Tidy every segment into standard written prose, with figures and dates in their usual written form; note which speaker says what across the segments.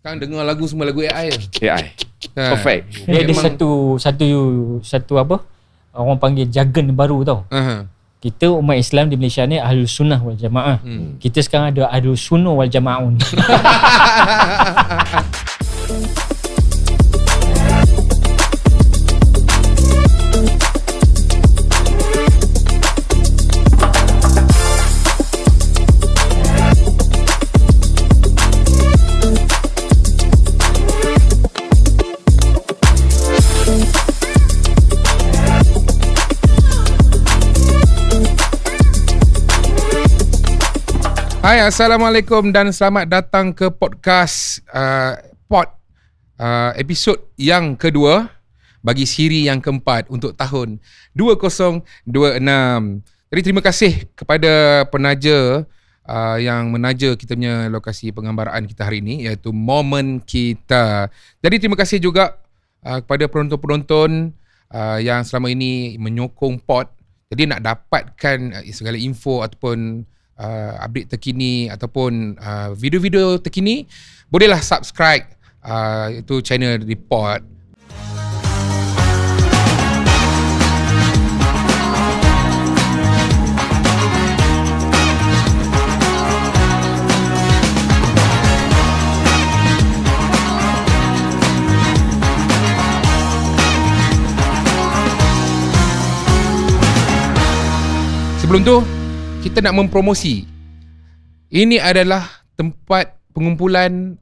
Speaker 1: Sekarang dengar lagu semua lagu AI.
Speaker 2: AI. Perfect.
Speaker 3: Dia ada satu apa? Orang panggil jargon baru tau. Kita umat Islam di Malaysia ni Ahlus Sunnah wal Jamaah. Kita sekarang ada Ahlus Sunnah wal Jamaun.
Speaker 1: Hai, Assalamualaikum dan selamat datang ke podcast episod yang kedua bagi siri yang keempat untuk tahun 2026. Jadi terima kasih kepada penaja yang menaja kita punya lokasi penggambaraan kita hari ini, iaitu Momen Kita. Jadi terima kasih juga kepada penonton-penonton yang selama ini menyokong pod. Jadi nak dapatkan segala info ataupun update terkini ataupun video-video terkini, bolehlah subscribe itu channel Report. Sebelum tu kita nak mempromosi. Ini adalah tempat pengumpulan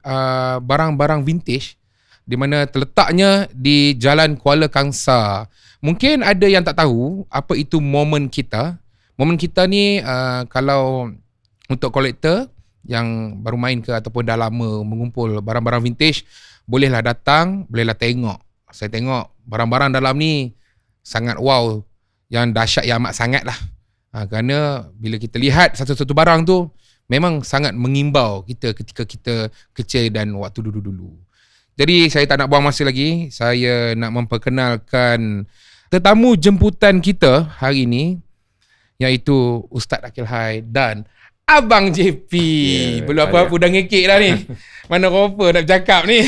Speaker 1: barang-barang vintage di mana terletaknya di Jalan Kuala Kangsar. Mungkin ada yang tak tahu apa itu Momen Kita. Momen Kita ni kalau untuk kolektor yang baru main ke ataupun dah lama mengumpul barang-barang vintage, bolehlah datang, bolehlah tengok. Saya tengok barang-barang dalam ni sangat wow, yang dahsyat, yang amat sangat lah. Kerana bila kita lihat satu-satu barang tu memang sangat mengimbau kita ketika kita kecil dan waktu dulu-dulu. Jadi saya tak nak buang masa lagi. Saya nak memperkenalkan tetamu jemputan kita hari ini, iaitu Ustaz Akil Hai dan Abang JP. Belum apa-apa dah ngekek dah ni. Mana rupa nak bercakap ni.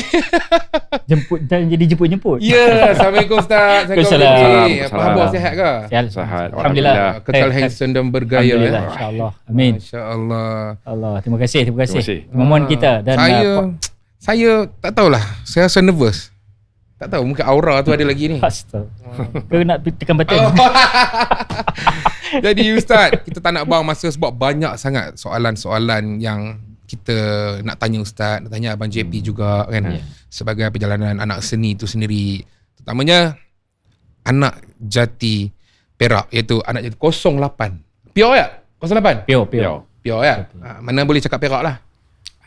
Speaker 3: Jemput dan jadi jemput-jemput.
Speaker 1: Ya, Assalamualaikum Ustaz.
Speaker 3: Assalamualaikum.
Speaker 1: Apa khabar, sihat ke?
Speaker 3: Sihat. Alhamdulillah.
Speaker 1: Kekal handsome dan bergaya.
Speaker 3: Alhamdulillah, insya-Allah. Amin.
Speaker 1: Masya-Allah.
Speaker 3: Allah, terima kasih. Momen kita dan
Speaker 1: saya tak tahulah. Saya rasa nervous. Tak tahu, mungkin aura tu ada lagi ni.
Speaker 3: Astagfirullah. Kau nak tekan button.
Speaker 1: Jadi Ustaz, kita tak nak buang masa sebab banyak sangat soalan-soalan yang kita nak tanya Ustaz, nak tanya Abang JP juga kan. Sebagai perjalanan anak seni itu sendiri, terutamanya anak jati Perak, iaitu anak jati 08. Pure ya? 08? Pure ya? Mana boleh cakap Perak lah.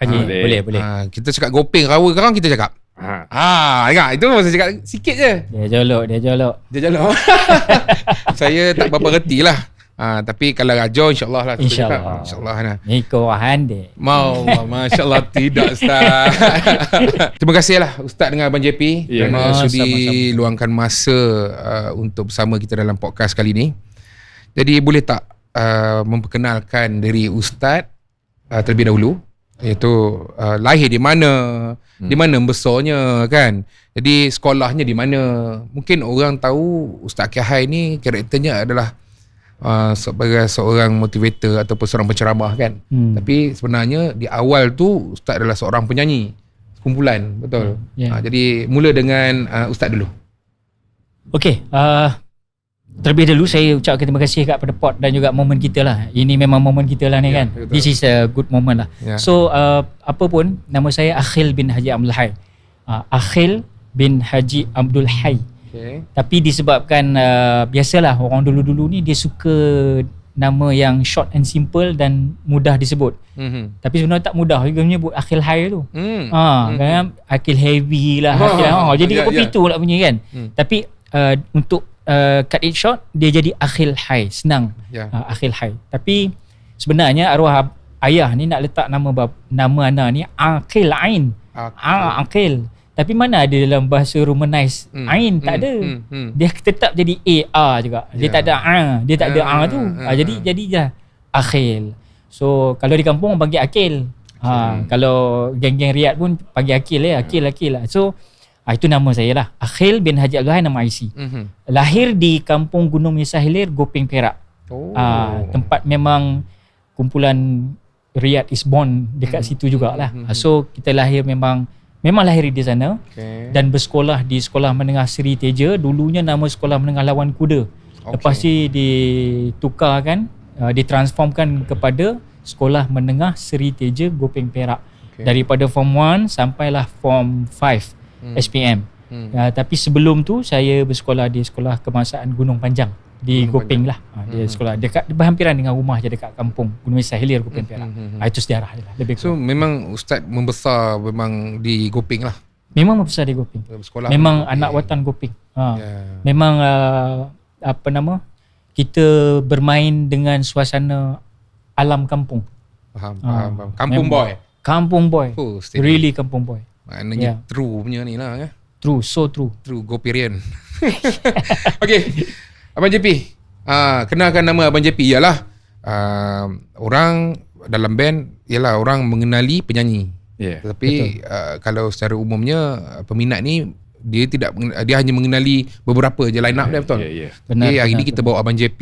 Speaker 3: Boleh.
Speaker 1: Kita cakap Gopeng, Rawa Kerang kita cakap. Ingat itu saya cakap sikit je. Dia jolok. Saya tak berapa reti lah. Tapi kalau Raja insya-Allah lah. InsyaAllah lah.
Speaker 3: Ni kurahan dia.
Speaker 1: Masya-Allah tidak Ustaz. Terima kasih lah Ustaz dengan Abang JP kerana sudi luangkan masa untuk bersama kita dalam podcast kali ni. Jadi boleh tak memperkenalkan diri Ustaz terlebih dahulu, iaitu lahir di mana, di mana besarnya kan. Jadi sekolahnya di mana. Mungkin orang tahu Ustaz Akil Hai ni karakternya adalah sebagai seorang motivator ataupun seorang penceramah kan. Tapi sebenarnya di awal tu Ustaz adalah seorang penyanyi kumpulan, betul? Jadi mula dengan Ustaz dulu. Okey,
Speaker 3: terlebih dahulu saya ucapkan terima kasih kepada Pod dan juga Momen Kita lah. Ini memang momen kita lah ni kan. Betul. This is a good moment lah. So apa pun, nama saya Akhil bin Haji Abdul Hai. Akhil bin Haji Abdul Hai. Okay. Tapi disebabkan biasalah orang dulu-dulu ni dia suka nama yang short and simple dan mudah disebut. Tapi sebenarnya tak mudah juga menyebut Akhil Hai tu. Kan Akhil Heavy lah. Jadi kopi tu lah punya kan. Tapi untuk cut it short, dia jadi Akhil Hai. Senang. Akhil Hai. Tapi sebenarnya arwah ayah ni nak letak nama anak ni Aqil Ain. Aqil. Tapi mana ada dalam bahasa Romanize Ain, tak ada. Dia tetap jadi A juga. Dia tak ada dia tak ada tu. Jadi je Akhil. So kalau di kampung orang panggil Akil. Kalau geng-geng Riyadh pun panggil Akil lah. So itu nama saya lah. Akhil bin Haji Abdul Hai, nama IC. Lahir di kampung Gunung Misah Hilir, Gopeng, Perak. Tempat memang kumpulan Riyadh is born dekat situ jugalah. So kita lahir memang lahir di sana dan bersekolah di Sekolah Menengah Seri Teja. Dulunya nama Sekolah Menengah Lawan Kuda. Lepas ni ditukarkan, ditransformkan kepada Sekolah Menengah Seri Teja Gopeng, Perak. Daripada Form 1 sampailah Form 5 SPM. Tapi sebelum tu saya bersekolah di Sekolah Kebangsaan Gunung Panjang di Gopeng lah. Dia sekolah dekat berhampiran dengan rumah je, dekat kampung Gunung Misah Hilir, Gopeng, Perak. Itu sejarah dia lah, lebih
Speaker 1: So memang Ustaz membesar memang di Gopeng lah.
Speaker 3: Memang membesar di Gopeng.
Speaker 1: Sekolah
Speaker 3: memang anak watan Gopeng. Memang kita bermain dengan suasana alam kampung.
Speaker 1: Faham. Kampung boy.
Speaker 3: Kampung boy. Really kampung boy.
Speaker 1: Maknanya true punya ni lah kan.
Speaker 3: True, so true.
Speaker 1: True Goperian. Okay, Abang JP, kenalkan nama Abang JP. Ialah orang dalam band, ialah orang mengenali penyanyi. Tapi kalau secara umumnya peminat ni dia hanya mengenali beberapa je line up dia, betul?
Speaker 3: Benar,
Speaker 1: hari ni kita bawa Abang JP,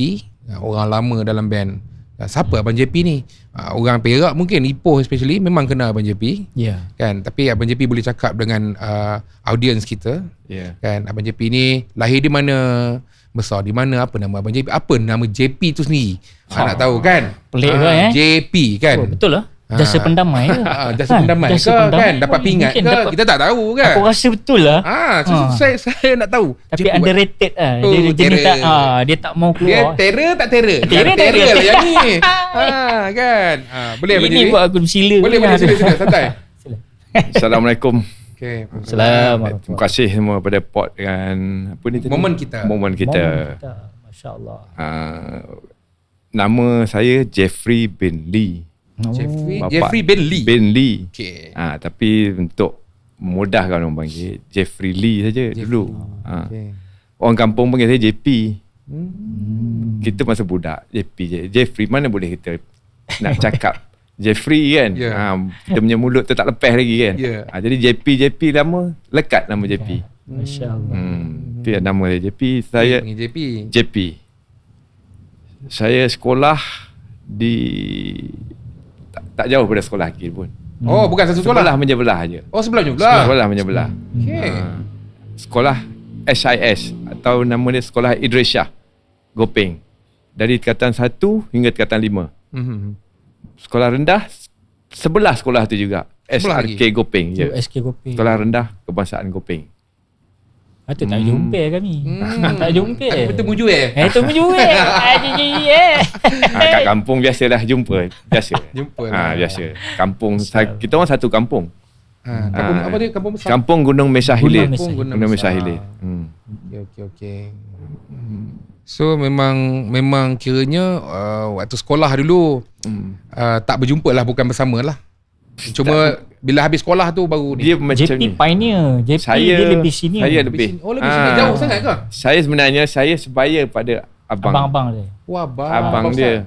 Speaker 1: orang lama dalam band. Siapa Abang JP ni? Orang Perak mungkin, Ipoh especially memang kenal Abang JP. Kan? Tapi Abang JP boleh cakap dengan audience kita. Kan? Abang JP ni lahir di mana, besar di mana, apa nama Abang JP, apa nama JP tu sendiri. Nak tahu kan?
Speaker 3: Pelik ke
Speaker 1: JP kan?
Speaker 3: Betul lah. Jasa pendamai ke?
Speaker 1: Jasa pendamai ke kan? Dapat pingat ke? Kita tak tahu kan?
Speaker 3: Aku rasa betul lah.
Speaker 1: Saya nak tahu.
Speaker 3: Tapi underrated lah. Dia jenis tak, dia tak mau
Speaker 1: Dia
Speaker 3: keluar.
Speaker 1: terror tak terror?
Speaker 3: Terror
Speaker 1: lah yang ni. Kan? Boleh Abang JP?
Speaker 3: Ini buat aku sila.
Speaker 1: Boleh sila santai.
Speaker 2: Assalamualaikum.
Speaker 3: Assalamualaikum.
Speaker 2: Terima kasih semua pada Pod dengan apa ni tadi? Momen kita.
Speaker 3: Masya-Allah.
Speaker 2: Nama saya Jeffrey bin Lee.
Speaker 1: Jeffrey bin Lee.
Speaker 2: Tapi untuk memudahkan orang panggil Jeffrey Lee saja dulu. Orang kampung panggil saya JP. Kita masa budak JP je. Jeffrey mana boleh kita nak cakap Jeffrey kan. Kita punya mulut tu tak lepas lagi kan. Jadi JP lama lekat nama JP.
Speaker 3: Masya-Allah.
Speaker 2: Itu yang nama saya JP. Saya JP. Saya sekolah di tak jauh pada sekolah Akil pun.
Speaker 1: Bukan satu sekolah.
Speaker 2: Sebelah menyebelah je.
Speaker 1: Sebelah juga.
Speaker 2: Sebelah menyebelah. Sekolah SIS atau nama dia Sekolah Idris Shah Gopeng. Dari tingkatan 1 hingga tingkatan 5. Sekolah rendah sebelah sekolah tu juga. SRK Gopeng je.
Speaker 3: SK Gopeng.
Speaker 2: Sekolah rendah Kebangsaan Gopeng.
Speaker 3: Itu tak jumpa kami. Tak jumpa.
Speaker 1: Bertemu je
Speaker 3: Bertemu je.
Speaker 2: Kat kampung biasalah jumpa. Biasa. Biasa. Kampung kita orang satu kampung.
Speaker 1: Kampung apa dia? Kampung besar.
Speaker 2: Kampung Gunung Misah Hilir.
Speaker 1: Gunung
Speaker 2: Misah Hilir.
Speaker 1: Okey. So memang kiranya waktu sekolah dulu tak berjumpa lah, bukan bersama lah. Cuma bila habis sekolah tu baru
Speaker 2: dia macam
Speaker 3: JP pioneer. JP dia lebih senior.
Speaker 2: Saya lebih.
Speaker 1: Lebih senior. Jauh sangat ke?
Speaker 2: Saya sebenarnya sebaya pada
Speaker 3: abang dia.
Speaker 2: Abang dia.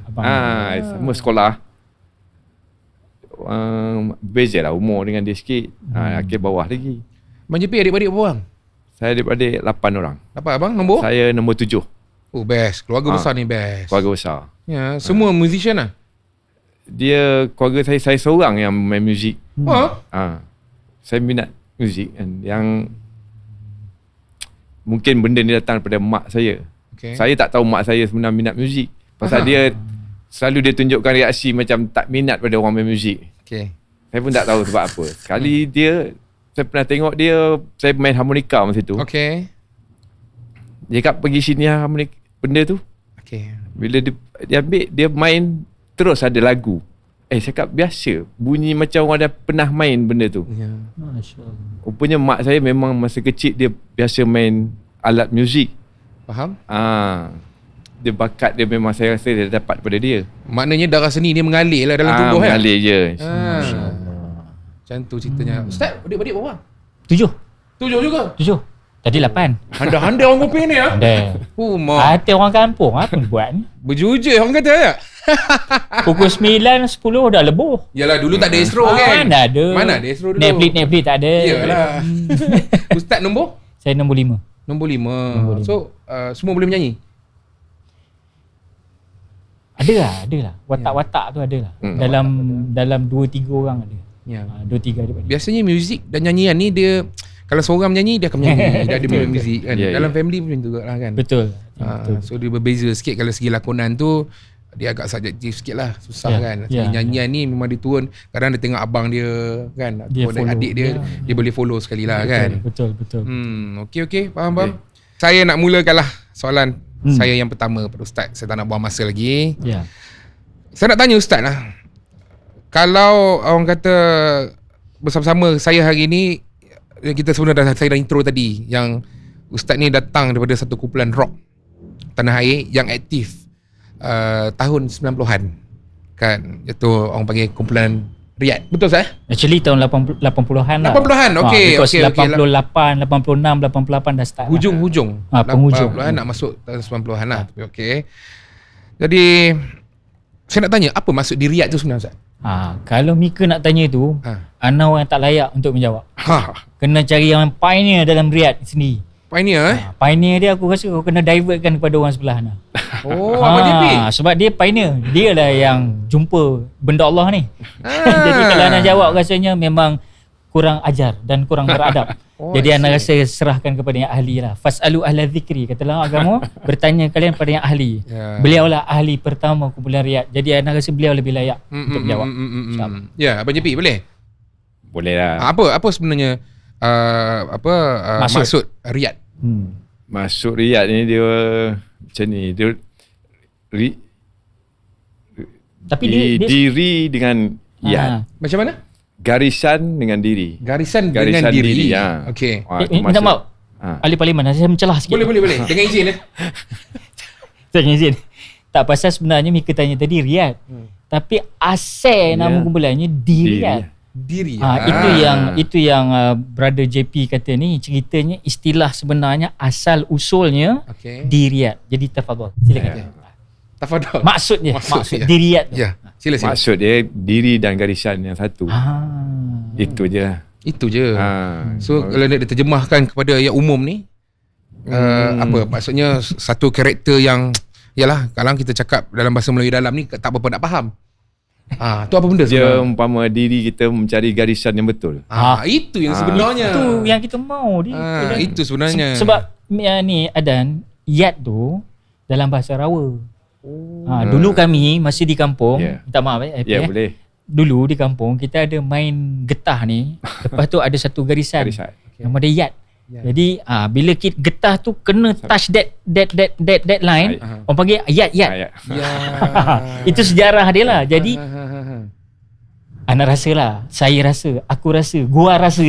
Speaker 2: Sama sekolah. Beza lah umur dengan dia sikit. Akhir bawah lagi.
Speaker 1: Abang JP adik-beradik berapa orang?
Speaker 2: Saya adik-beradik 8 orang.
Speaker 1: Apa abang nombor?
Speaker 2: Saya nombor 7.
Speaker 1: Best. Keluarga besar ni best.
Speaker 2: Keluarga besar.
Speaker 1: Semua musician lah.
Speaker 2: Dia keluarga saya seorang yang main muzik. Saya minat muzik kan. Yang mungkin benda ni datang daripada mak saya. Saya tak tahu mak saya sebenarnya minat muzik. Pasal dia selalu dia tunjukkan reaksi macam tak minat pada orang main muzik. Saya pun tak tahu sebab apa. Sekali saya pernah tengok dia, saya main harmonika masa tu. Dia cakap pergi sini harmonika benda tu. Bila dia ambil, dia main terus ada lagu. Saya cakap biasa. Bunyi macam orang dah pernah main benda tu.
Speaker 3: Masya-Allah.
Speaker 2: Rupanya mak saya memang masa kecil dia biasa main alat muzik.
Speaker 1: Faham?
Speaker 2: Dia bakat dia memang saya rasa dia dapat daripada dia.
Speaker 1: Maknanya darah seni dia mengalir lah dalam tubuh kan?
Speaker 2: Mengalir je.
Speaker 1: Macam tu ceritanya. Ustaz, adik-adik berapa?
Speaker 3: 7
Speaker 1: juga?
Speaker 3: 7. Tadi 8.
Speaker 1: Handai-handai orang Gopeng ni
Speaker 3: Handai. Hati orang kampung apa buat ni?
Speaker 1: Berjujur orang kata tak?
Speaker 3: Pukul 9, 10 dah lebuh.
Speaker 1: Yalah, dulu tak ada Astro kan?
Speaker 3: Mana ada.
Speaker 1: Mana ada Astro dulu?
Speaker 3: Netflix tak ada.
Speaker 1: Yalah. Ustaz nombor?
Speaker 3: Saya nombor 5.
Speaker 1: Nombor 5. So, semua boleh menyanyi?
Speaker 3: Ada lah. Watak-watak tu ada lah. Dalam 2-3 orang ada.
Speaker 1: Ya.
Speaker 3: 2-3 ada.
Speaker 1: Biasanya muzik dan nyanyian ni dia, kalau seorang menyanyi dia akan menyanyi. Dia ada minat muzik kan. Dalam family pun macam tu lah kan.
Speaker 3: Betul.
Speaker 1: So dia berbeza sikit. Kalau segi lakonan tu dia agak subjektif sikit lah. Susah kan. Segi nyanyian ni memang dia turun. Kadang dia tengok abang dia kan,
Speaker 3: dia
Speaker 1: ataupun adik dia, dia boleh follow sekali lah kan.
Speaker 3: Betul.
Speaker 1: Okay. Faham. Saya nak mulakan lah soalan saya yang pertama pada Ustaz. Saya tak nak buang masa lagi. Saya nak tanya Ustaz lah, kalau orang kata bersama-sama saya hari ni, kita sebenarnya saya dah intro tadi yang Ustaz ni datang daripada satu kumpulan rock tanah air yang aktif tahun 90-an kan, iaitu orang panggil kumpulan Riyad. Betul Ustaz?
Speaker 3: Actually tahun 80-an lah.
Speaker 1: 80-an, okey.
Speaker 3: Because 88, 86, 88 dah start.
Speaker 1: Hujung-hujung.
Speaker 3: Penghujung.
Speaker 1: 80-an nak masuk tahun 90-an lah. Okey. Jadi saya nak tanya, apa maksud di Riyad tu sebenarnya Ustaz?
Speaker 3: Kalau Mika nak tanya tu, Ana orang tak layak untuk menjawab. Kena cari yang pioneer dalam Riyad sendiri.
Speaker 1: Pioneer
Speaker 3: Pioneer dia aku rasa kau kena divertkan kepada orang sebelah Ana.
Speaker 1: Abang JP.
Speaker 3: Sebab dia pioneer. Dia lah yang jumpa benda Allah ni. Jadi kalau Ana jawab rasanya memang kurang ajar dan kurang beradab. Jadi Ana rasa serahkan kepada yang ahli lah. Fas'alu ahla zikri. Kata dalam agama, bertanya kalian pada yang ahli. Beliau lah ahli pertama kumpulan Riyad. Jadi Ana rasa beliau lebih layak untuk menjawab.
Speaker 1: Ya, Abang JP boleh?
Speaker 2: Boleh lah.
Speaker 1: Apa sebenarnya maksud Riyad?
Speaker 2: Maksud Riyad ni dia macam ni. Dia
Speaker 3: tapi dia
Speaker 2: diri dengan Yad.
Speaker 1: Macam mana?
Speaker 2: Garisan dengan diri.
Speaker 1: Garisan dengan diri. Okey.
Speaker 3: Minta maaf. Ahli parlimen, saya mencelah sikit.
Speaker 1: Boleh. Dengan izin.
Speaker 3: Dengan izin. Tak, pasal sebenarnya Mika tanya tadi Riyad. Tapi asal nama kumpulannya Riyad.
Speaker 1: Diri.
Speaker 3: Itu yang brother JP kata ni, ceritanya istilah sebenarnya asal usulnya di Riyad. Jadi tafadhal. Silakan.
Speaker 1: Tafadhal.
Speaker 3: Maksudnya di Riyad.
Speaker 1: Ya. Sila.
Speaker 2: Maksud dia diri dan garisan yang satu. Itu je. So kalau nak diterjemahkan kepada yang umum ni, apa maksudnya, satu karakter yang, yalah, kalau kita cakap dalam bahasa Melayu dalam ni tak apa-apa nak faham. Tu apa benda sebenarnya? Dia umpama diri kita mencari garisan yang betul.
Speaker 1: Itu yang sebenarnya.
Speaker 3: Itu yang kita mau.
Speaker 1: Itu sebenarnya.
Speaker 3: Sebab ni Adan, Yad tu dalam bahasa Rawa. Dulu kami masih di kampung, minta maaf
Speaker 2: boleh.
Speaker 3: Dulu di kampung kita ada main getah ni. Lepas tu ada satu garisan. Nama dia Yad. Jadi bila kita getah tu kena touch that line, orang panggil Yad. Itu sejarah dia lah. Jadi Ana rasa lah, saya rasa, aku rasa, gua rasa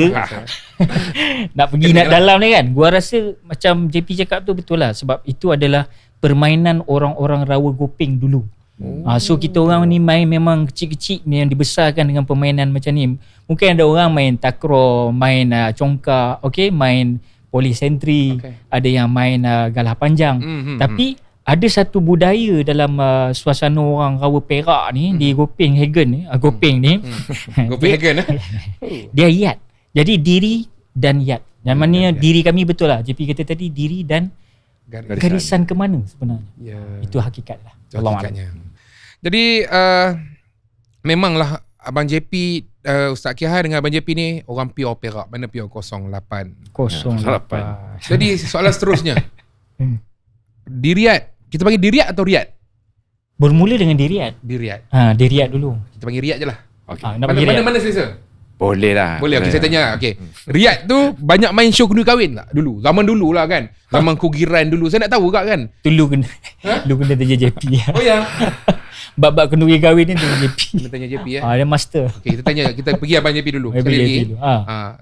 Speaker 3: nak pergi nak dalam ni kan, gua rasa macam JP cakap tu betul lah. Sebab itu adalah permainan orang-orang Rawa Gopeng dulu. So kita orang ni main memang kecil-kecil, yang dibesarkan dengan permainan macam ni. Mungkin ada orang main takraw, main congkak, main polisentri, ada yang main galah panjang. Tapi ada satu budaya dalam suasana orang Rawa Perak ni, di Gopeng Hagen ni, Gopeng dia Yad. Jadi diri dan Yad. Yang mana diri kami betul lah, JP kata tadi, diri dan garisan ke mana sebenarnya. Itu hakikat lah.
Speaker 1: Hakikatnya. Jadi memanglah Abang JP, Ustaz Kihar dengan Abang JP ni orang pure Perak. Mana pure 08. Jadi soalan seterusnya, di Riyad, kita panggil di Riyad atau Riyad?
Speaker 3: Bermula dengan di Riyad.
Speaker 1: Di Riyad.
Speaker 3: Di Riyad dulu.
Speaker 1: Kita panggil Riyad je lah.
Speaker 3: Mana
Speaker 1: selesa?
Speaker 2: Boleh lah.
Speaker 1: Boleh, saya tanya. Riyad tu banyak main show kenduri kahwin tak dulu? Zaman dulu lah kan. Zaman Kugiran dulu. Saya nak tahu kan.
Speaker 3: Dulu kena tanya JP.
Speaker 1: Oh ya.
Speaker 3: Bab-bab kenduri kahwin ni tanya JP.
Speaker 1: Kena tanya JP
Speaker 3: dia master.
Speaker 1: Kita pergi Abang JP dulu.
Speaker 3: Dulu.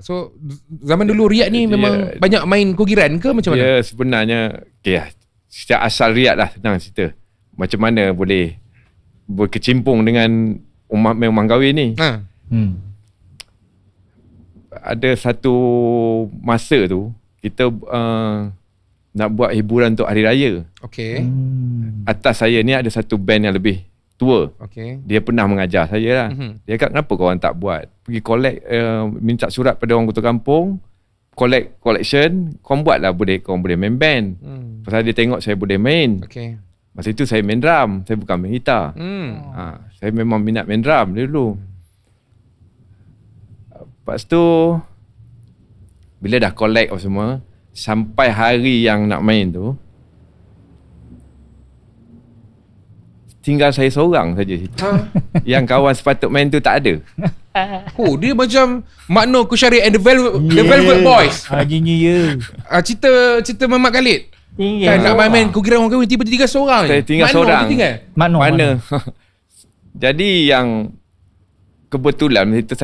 Speaker 1: So zaman dulu Riyad ni memang banyak main Kugiran ke macam mana?
Speaker 2: Ya, sebenarnya setiap asal Riyad lah, senang cerita. Macam mana boleh berkecimpung dengan umat memang kahwin ni. Ada satu masa tu kita nak buat hiburan untuk hari raya. Atas saya ni ada satu band yang lebih tua.
Speaker 1: Okay.
Speaker 2: Dia pernah mengajar saya lah. Dia kata, kenapa korang tak buat? Pergi collect, minta surat pada orang Kota Kampung, collection, korang buat lah, korang boleh main band. Pasal dia tengok saya boleh main.
Speaker 1: Okay.
Speaker 2: Masa itu saya main drum, saya bukan main gitar. Saya memang minat main drum dulu. Lepas tu, bila dah collect apa semua, sampai hari yang nak main tu, tinggal saya seorang saja. Yang kawan sepatut main tu tak ada.
Speaker 1: Oh, dia macam Makno Kusyari and the Velvet Boys.
Speaker 3: Gini ya.
Speaker 1: Cerita Mamat Khalid. Kan nak main ku kira orang kahwin tiba-tiba seorang.
Speaker 2: Saya tinggal seorang.
Speaker 3: Mana?
Speaker 2: Jadi yang kebetulan masa itu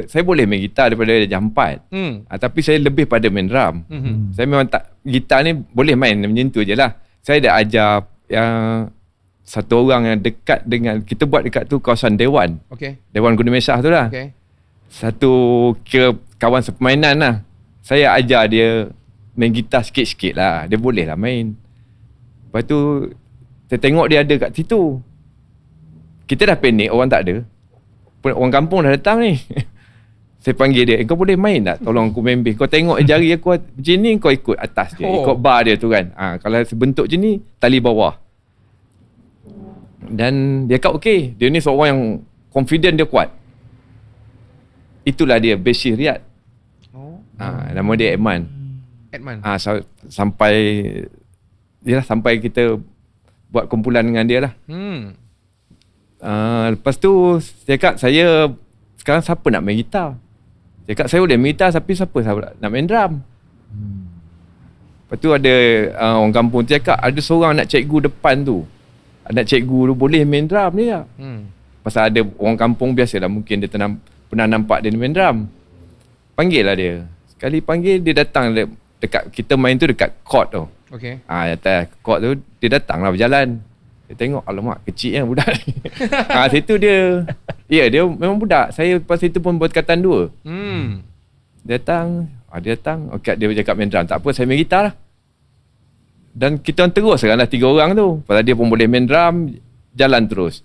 Speaker 2: saya boleh main gitar daripada jam 4. Tapi saya lebih pada main drum. Saya memang tak, gitar ni boleh main macam tu je lah. Saya dah ajar yang satu orang yang dekat dengan, kita buat dekat tu kawasan Dewan.
Speaker 1: Okay.
Speaker 2: Dewan Gunung Mesah tu lah.
Speaker 1: Okay.
Speaker 2: Satu kira kawan sepermainan lah. Saya ajar dia main gitar sikit-sikit lah. Dia boleh lah main. Lepas tu, saya tengok dia ada kat situ. Kita dah panik, orang tak ada. Orang kampung dah datang ni. Saya panggil dia, kau boleh main tak? Tolong aku main bass. Kau tengok jari aku macam ni, kau ikut atas dia. Ikut bar dia tu kan. Kalau sebentuk je ni, tali bawah. Dan dia kata okey. Dia ni seorang yang confident, dia kuat. Itulah dia, bassist Riyad. Nama dia Edman. Sampai kita buat kumpulan dengan dia lah. Lepas tu dia kata, saya sekarang siapa nak main gitar? Dia kata, saya boleh main gitar, tapi siapa nak main drum? Lepas tu ada orang kampung tu cakap, ada seorang nak cikgu depan tu, anak cikgu tu boleh main drum ni tak? Pasal ada orang kampung biasalah, mungkin dia pernah nampak dia main drum. Panggil lah dia. Sekali panggil, dia datang dekat, kita main tu dekat court tu.
Speaker 1: Okay.
Speaker 2: Atas court tu, dia datang lah berjalan. Dia tengok, alamak kecil kan budak ni. Situ dia, dia memang budak. Saya lepas itu pun berkatan dua. Dia datang, okay, dia cakap main drum. Tak apa, saya main gitar lah. Dan kita terus lah 3 orang tu. Pasal dia pun boleh main drum, jalan terus.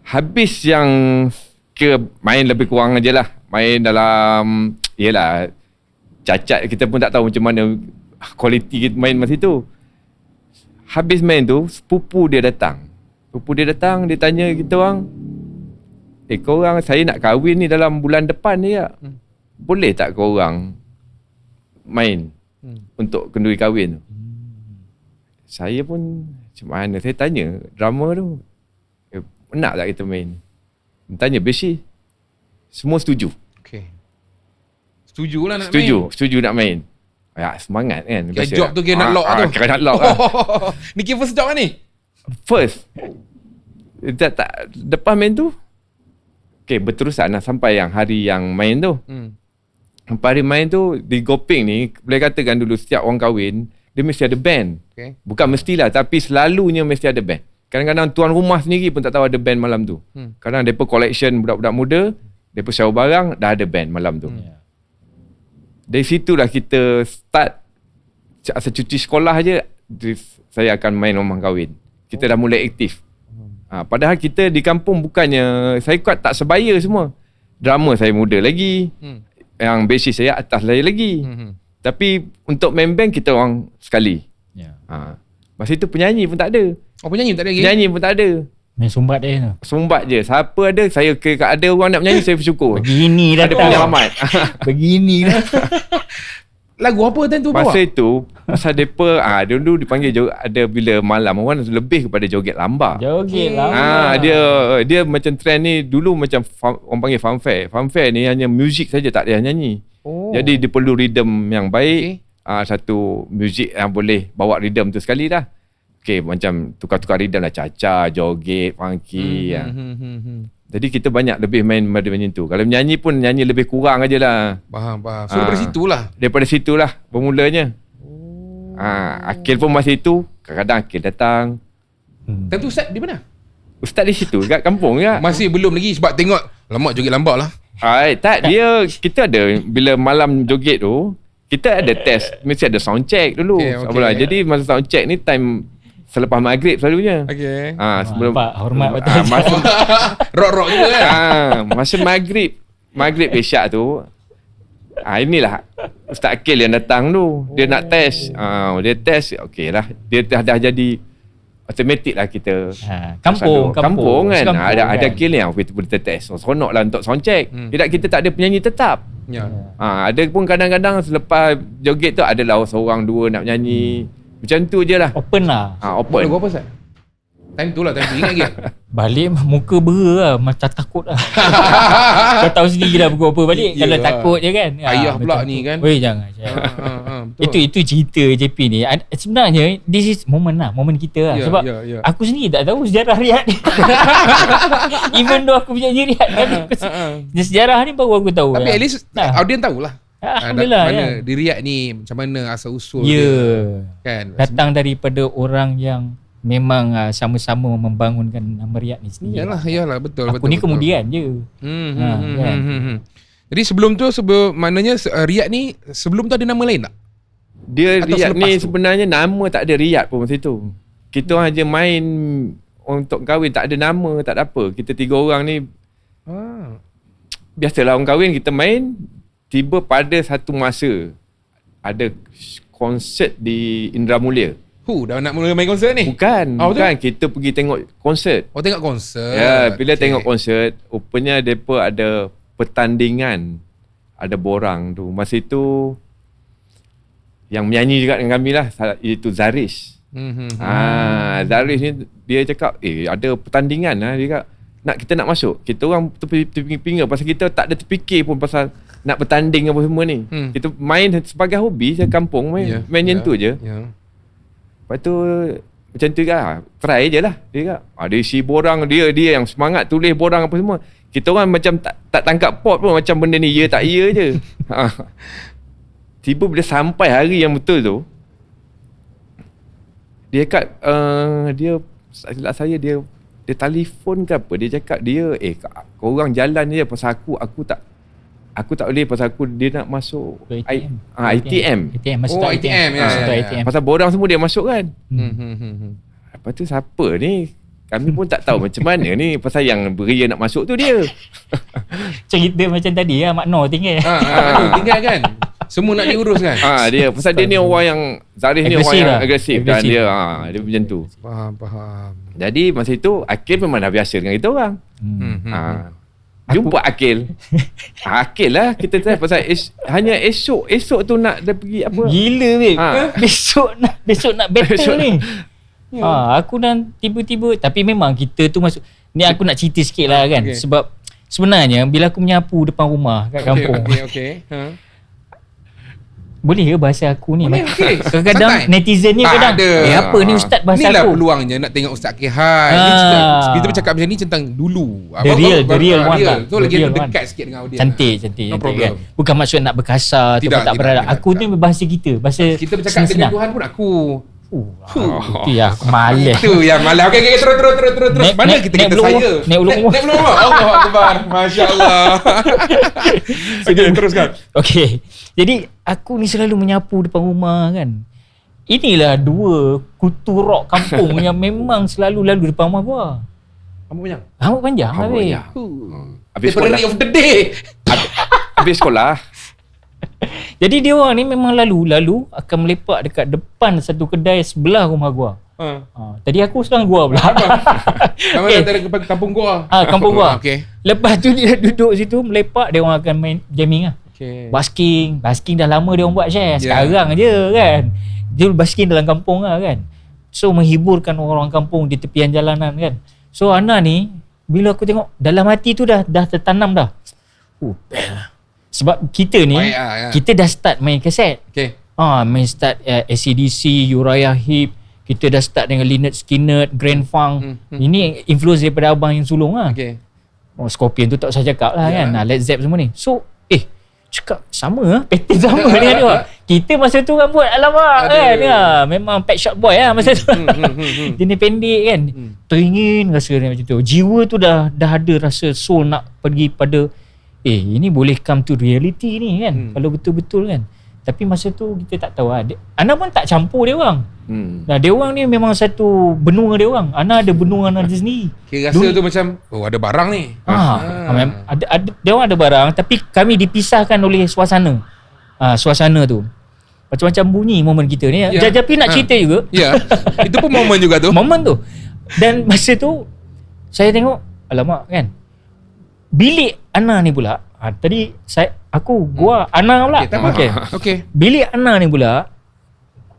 Speaker 2: Habis yang main lebih kurang je lah. Main dalam, yelah, cacat kita pun tak tahu macam mana kualiti kita main masa tu. Habis main tu, sepupu dia datang. Dia tanya kita orang, korang, saya nak kahwin ni dalam bulan depan ni ya. Boleh tak korang main untuk kenduri kahwin tu? Saya pun macam mana, saya tanya drama tu, nak tak kita main? Tanya bassist, semua setuju.
Speaker 1: Okay. Setuju lah nak main.
Speaker 2: Setuju nak main. Ya, semangat kan.
Speaker 1: Kira job tu kira nak lock tu.
Speaker 2: Kira nak lock lah.
Speaker 1: Ni kira first job kan ni?
Speaker 2: First. Depan main tu, okay, berterusan lah sampai yang hari yang main tu. Sampai hari main tu, di Gopeng ni, boleh katakan dulu setiap orang kahwin, dia mesti ada band. Okay. Bukan mestilah, tapi selalunya mesti ada band. Kadang-kadang tuan rumah sendiri pun tak tahu ada band malam tu. Kadang mereka collection budak-budak muda, mereka sewa barang, dah ada band malam tu. Dari situlah kita start. Asal cuti sekolah je, saya akan main rumah kahwin. Kita dah mulai aktif. Padahal kita di kampung bukannya, saya kuat tak sebaya semua. Drama saya muda lagi. Yang bassist saya atas saya lagi. Tapi untuk main band kita orang sekali. Masa itu penyanyi pun tak ada.
Speaker 1: Penyanyi tak ada lagi?
Speaker 2: Penyanyi pun tak ada.
Speaker 3: Main sumbat dia.
Speaker 2: Sumbat je. Siapa ada, saya ada orang nak menyanyi, saya bersyukur.
Speaker 3: Begini dah.
Speaker 2: Ada penyelamat.
Speaker 3: Begini dah.
Speaker 1: Lagu apa tu bawa?
Speaker 2: Masa itu, pasal mereka, dulu dipanggil, ada bila malam, orang lebih kepada joget lamba.
Speaker 3: Joget lamba.
Speaker 2: Dia macam trend ni, dulu macam orang panggil fanfare. Fanfare ni hanya muzik saja, tak ada nyanyi. Jadi dia perlu rhythm yang baik. Satu muzik yang boleh bawa rhythm tu sekali dah. Okay, macam tukar-tukar rhythm lah, caca, joget, funky. Jadi kita banyak lebih main macam tu. Kalau menyanyi pun nyanyi lebih kurang aja lah.
Speaker 1: Faham. So daripada situlah bermulanya. Akil pun masa itu, kadang-kadang Akil datang. Time tu Ustaz di mana?
Speaker 2: Ustaz di situ, kat kampung ya.
Speaker 1: Masih belum lagi sebab tengok lama joget lambat lah.
Speaker 2: Tak, kita ada, bila malam joget tu, kita ada test, mesti ada sound check dulu. Okay. Jadi masa sound check ni time selepas maghrib selalunya.
Speaker 1: Okay.
Speaker 2: Sebelum
Speaker 3: hormat betul.
Speaker 2: Masa
Speaker 1: Rock juga
Speaker 2: masa maghrib isyak tu, inilah Ustaz Akil yang datang tu. Dia nak test. Dia test, okey lah. Dia dah jadi automatik lah kita.
Speaker 3: Kampung
Speaker 2: kan. Ada
Speaker 3: kan?
Speaker 2: Akil ni kita boleh test. Seronok lah untuk sound check. Tidak, kita tak ada penyanyi tetap. Ada pun kadang-kadang selepas joget tu adalah seorang dua nak menyanyi. Macam tu je lah.
Speaker 3: Open lah.
Speaker 2: Open.
Speaker 1: Lagu apa Ustaz? Time tu ingat lagi.
Speaker 3: Balik muka bera lah, macam takut lah. Kau tahu sendiri dah pukul apa balik. Kalau takut je kan.
Speaker 1: Ayah pula ni kan.
Speaker 3: Weh jangan. Itu cerita JP ni. Sebenarnya this is moment kita lah. Sebab aku sendiri tak tahu sejarah Riyad ni. Even though aku punya Riyad kan. Sejarah ni baru aku tahu.
Speaker 1: Tapi at least audience tahulah.
Speaker 3: Alhamdulillah
Speaker 1: mana di Riyad ni, macam mana asal usul
Speaker 3: dia
Speaker 1: kan.
Speaker 3: Datang daripada orang yang memang sama-sama membangunkan nama Riyad ni sendiri.
Speaker 1: Yalah betul.
Speaker 3: Aku ni kemudian je.
Speaker 1: Kan? Jadi sebelum tu maknanya Riyad ni sebelum tu ada nama lain tak?
Speaker 2: Dia Riyad ni sebenarnya nama tak ada Riyad pun masa tu. Kita hanya main untuk kahwin, tak ada nama, tak ada apa. Kita 3 orang ni biasalah orang kahwin kita main. Tiba pada satu masa ada konsert di Indramulia.
Speaker 1: Dah nak mula main konsert ni?
Speaker 2: Bukan. Kita pergi tengok konsert.
Speaker 1: Tengok konsert.
Speaker 2: Ya, bila tengok konsert, rupanya mereka ada pertandingan. Ada borang tu. Masa itu yang menyanyi juga dengan kami lah, iaitu Zaris. Zaris ni dia cakap, ada pertandingan lah. Dia cakap, kita nak masuk. Kita orang terpinggir-pinggir pasal kita tak ada terfikir pun pasal nak bertanding apa semua ni. Kita main sebagai hobi saya kampung main yang tu je. Lepas tu macam tu kan, try je lah. Dia kata, dia isi borang, dia yang semangat tulis borang apa semua. Kita orang macam tak tangkap pot pun, macam benda ni ya tak ya je. Tiba bila sampai hari yang betul tu, dia kat dia silap saya, dia telefon ke apa, dia cakap dia korang jalan je pasal aku tak boleh pasal dia nak masuk
Speaker 3: ATM.
Speaker 1: ATM.
Speaker 2: Pasal borang semua dia masuk kan. Lepas tu siapa ni? Kami pun tak tahu macam mana ni, pasal yang beria nak masuk tu dia.
Speaker 3: Cerita macam tadi lah, Makno tinggal.
Speaker 1: Tinggal kan. Semua nak diurus kan.
Speaker 2: Dia pasal dia ni orang yang Zarif ni orang yang agresif dan dia macam tu.
Speaker 1: Faham.
Speaker 2: Jadi masa itu Akil memang dah biasa dengan kita orang. Jumpa Akil. Akil lah kita try pasal hanya esok tu nak dia pergi apa?
Speaker 3: Gila babe. Besok nak battle ni. Aku dan tiba-tiba, tapi memang kita tu masuk ni, aku nak cerita sikit lah kan. Sebab sebenarnya bila aku menyapu depan rumah kat kampung.
Speaker 1: Okay.
Speaker 3: Boleh ke bahasa aku ni?
Speaker 1: Boleh,
Speaker 3: kadang-kadang netizen ni kadang apa ni ustaz bahasa
Speaker 1: inilah
Speaker 3: aku.
Speaker 1: Inilah peluangnya nak tengok Ustaz Kehan. Kita bercakap macam ni tentang dulu.
Speaker 3: The real one lah.
Speaker 1: So lagi dekat sikit dengan audience.
Speaker 3: Cantik kan. Bukan maksud nak berkasar atau tak beradab. Aku ni bahasa kita. Bahasa
Speaker 1: kita bercakap dengan Tuhan pun aku.
Speaker 3: Itu yang aku malas.
Speaker 1: Itu yang malas. Okey, terus. Mana kita saya?
Speaker 3: Naik ulu rumah.
Speaker 1: Allahu Akbar. Masya-Allah. Okey, teruskan.
Speaker 3: Okey. Jadi aku ni selalu menyapu depan rumah kan. Inilah 2 kutu rock kampung yang memang selalu lalu depan rumah gua. Rambut panjang.
Speaker 2: Habis sekolah.
Speaker 1: Of the day.
Speaker 2: Habis sekolah.
Speaker 3: Jadi dia orang ni memang lalu akan melepak dekat depan satu kedai sebelah rumah gua. Tadi aku sekarang gua pula.
Speaker 1: Kamu datang ke kampung gua.
Speaker 3: Kampung gua.
Speaker 1: Okey.
Speaker 3: Lepas tu dia duduk situ melepak, dia orang akan main jamming lah. Basking dah lama dia orang buat share. Sekarang je kan. Dia basking dalam kampung lah kan. So menghiburkan orang kampung di tepian jalanan kan. So Ana ni bila aku tengok dalam hati tu dah tertanam dah. Sebab kita ni kita dah start main kaset. Main start AC/DC, Uriah Heep. Kita dah start dengan Lynyrd Skynyrd, Grand Funk. Ini influence daripada abang yang sulung lah. Scorpion tu tak usah cakap lah kan. Led Zepp semua ni. So cakap sama lah, pattern sama dengan dia. Kita masa tu rambut alamak kan. Memang Pet Shop Boy lah masa tu. Jenis pendek kan. Teringin rasa dia macam tu. Jiwa tu dah ada rasa soul nak pergi pada ini boleh come to reality ni kan. Kalau betul-betul kan. Tapi masa tu kita tak tahu lah. Ana pun tak campur dia orang. Nah, dia orang ni memang satu benua dia orang. Ana ada benua Ana sendiri.
Speaker 1: Kira rasa tu macam ada barang ni.
Speaker 3: Ada dia orang ada barang, tapi kami dipisahkan oleh suasana. Suasana tu. Macam-macam bunyi momen kita ni. Tapi nak cerita juga.
Speaker 1: Ya. Itu pun momen juga tu.
Speaker 3: Momen tu. Dan masa tu saya tengok, alamak kan. Bilik Ana ni pula, tadi gua Ana pula. Okey. Bilik Ana ni pula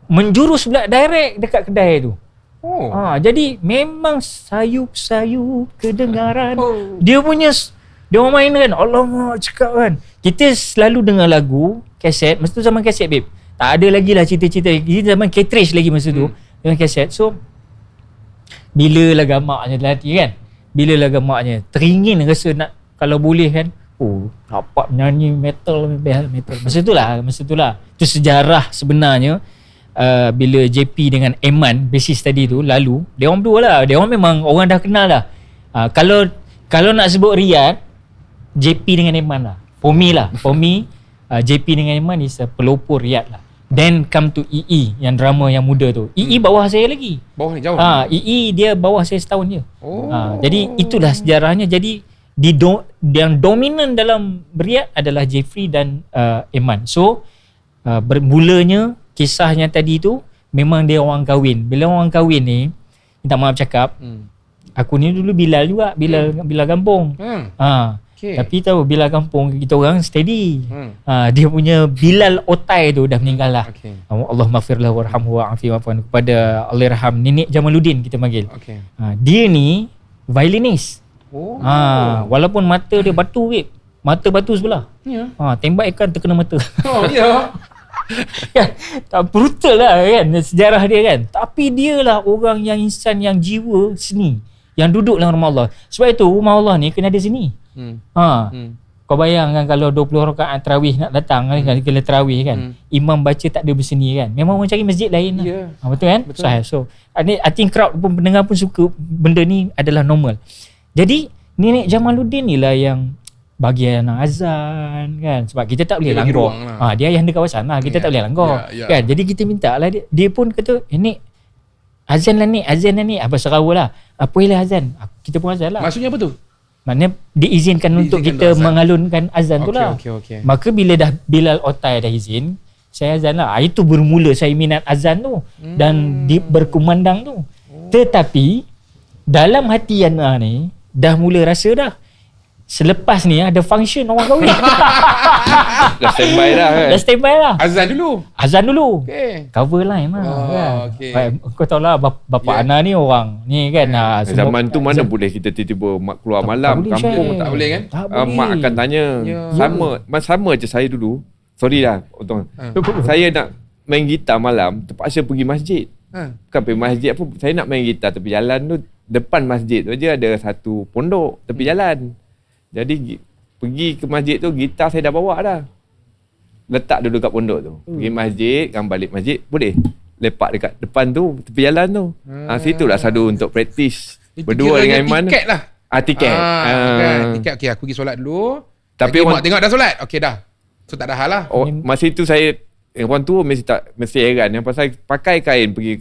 Speaker 3: menjurus pula direct dekat kedai tu. Jadi memang sayup-sayup kedengaran. Dia orang main kan, alamak cakap kan. Kita selalu dengar lagu kaset, masa tu zaman kaset babe. Tak ada lagi lah cerita-cerita. Kita zaman cartridge lagi masa tu dengan kaset. So bila lah gamaknya dalam hati kan, bila lah gamaknya teringin rasa nak, kalau boleh kan, dapat nyanyi metal. Masa tu lah. Itu sejarah sebenarnya. Bila JP dengan Eman, bassist tadi tu, lalu dia orang berdua lah. Dia orang memang orang dah kenal dah. Kalau nak sebut Riyad, JP dengan Eman lah. For me, JP dengan Eman is pelopor Riyad lah. Then come to EE, yang drama yang muda tu. EE bawah saya lagi.
Speaker 1: Bawah ni jauh.
Speaker 3: EE dia bawah saya setahun je. Jadi itulah sejarahnya. Jadi yang dominan dalam Riyad adalah Jeffrey dan Eman. So bermulanya kisahnya tadi tu memang dia orang kahwin. Bila orang kahwin ni, minta maaf cakap, aku ni dulu Bilal juga, Bilal kampung. Tapi tahu Bilal kampung kita orang steady. Dia punya Bilal Otai tu dah meninggal lah. Allah maghfirlah warhamhu wa'afi wa'afan, kepada Allahyarham Nenek Jamaluddin kita panggil. Dia ni violinis. Walaupun mata dia batu babe. Mata batu sebelah. Tembak ikan terkena mata. Kan? Brutal lah kan sejarah dia kan. Tapi dia lah orang yang insan yang jiwa seni, yang duduk dalam rumah Allah. Sebab itu rumah Allah ni kena ada seni. Kau bayangkan kalau 20 rakaat tarawih nak datang kan, kena tarawih kan, imam baca tak ada berseni kan, memang orang cari masjid lain lah. Betul kan? So I think crowd pun, pendengar pun suka benda ni adalah normal. Jadi Nenek Jamaluddin ni lah yang bagi anak azan kan, sebab kita tak boleh langgar. Dia yang di kawasan lah, kita tak boleh langgar kan. Jadi kita minta lah dia pun kata, Nek azan lah ni, apa serawa lah, apa ialah azan, kita pun azan lah.
Speaker 1: Maksudnya apa tu?
Speaker 3: Maknanya diizinkan untuk kita mengalunkan azan tu lah. Maka bila dah Bilal Otai dah izin, saya azan lah. Itu bermula saya minat azan tu dan berkumandang tu. Tetapi dalam hati Ana ni dah mula rasa dah, selepas ni ada function orang kahwin.
Speaker 2: Dah standby dah kan?
Speaker 3: Dah standby lah. Azan dulu. Cover line lah kan. Kau tahu lah bapa Ana ni orang ni kan.
Speaker 2: Zaman tu mana boleh kita tiba-tiba mak keluar malam kampung,
Speaker 1: tak boleh kan?
Speaker 2: Mak akan tanya. Sama je saya dulu. Sorry lah Otong. Saya nak main gitar malam, terpaksa pergi masjid. Bukan pergi masjid apa, saya nak main gitar tepi jalan tu. Depan masjid tu je ada satu pondok tepi jalan. Jadi pergi ke masjid tu, gitar saya dah bawa dah. Letak dulu kat pondok tu. Pergi masjid, kan balik masjid, boleh lepak dekat depan tu, tepi jalan tu. Situlah sadu untuk praktis. Berdua dengan Iman.
Speaker 1: Tiket lah.
Speaker 2: Tiket.
Speaker 1: Tiket. Okey, aku pergi solat dulu.
Speaker 2: Tapi
Speaker 1: mak tengok dah solat. Okey dah. So tak ada hal lah.
Speaker 2: Masa itu saya, orang tua mesti heran yang pasal pakai kain, pergi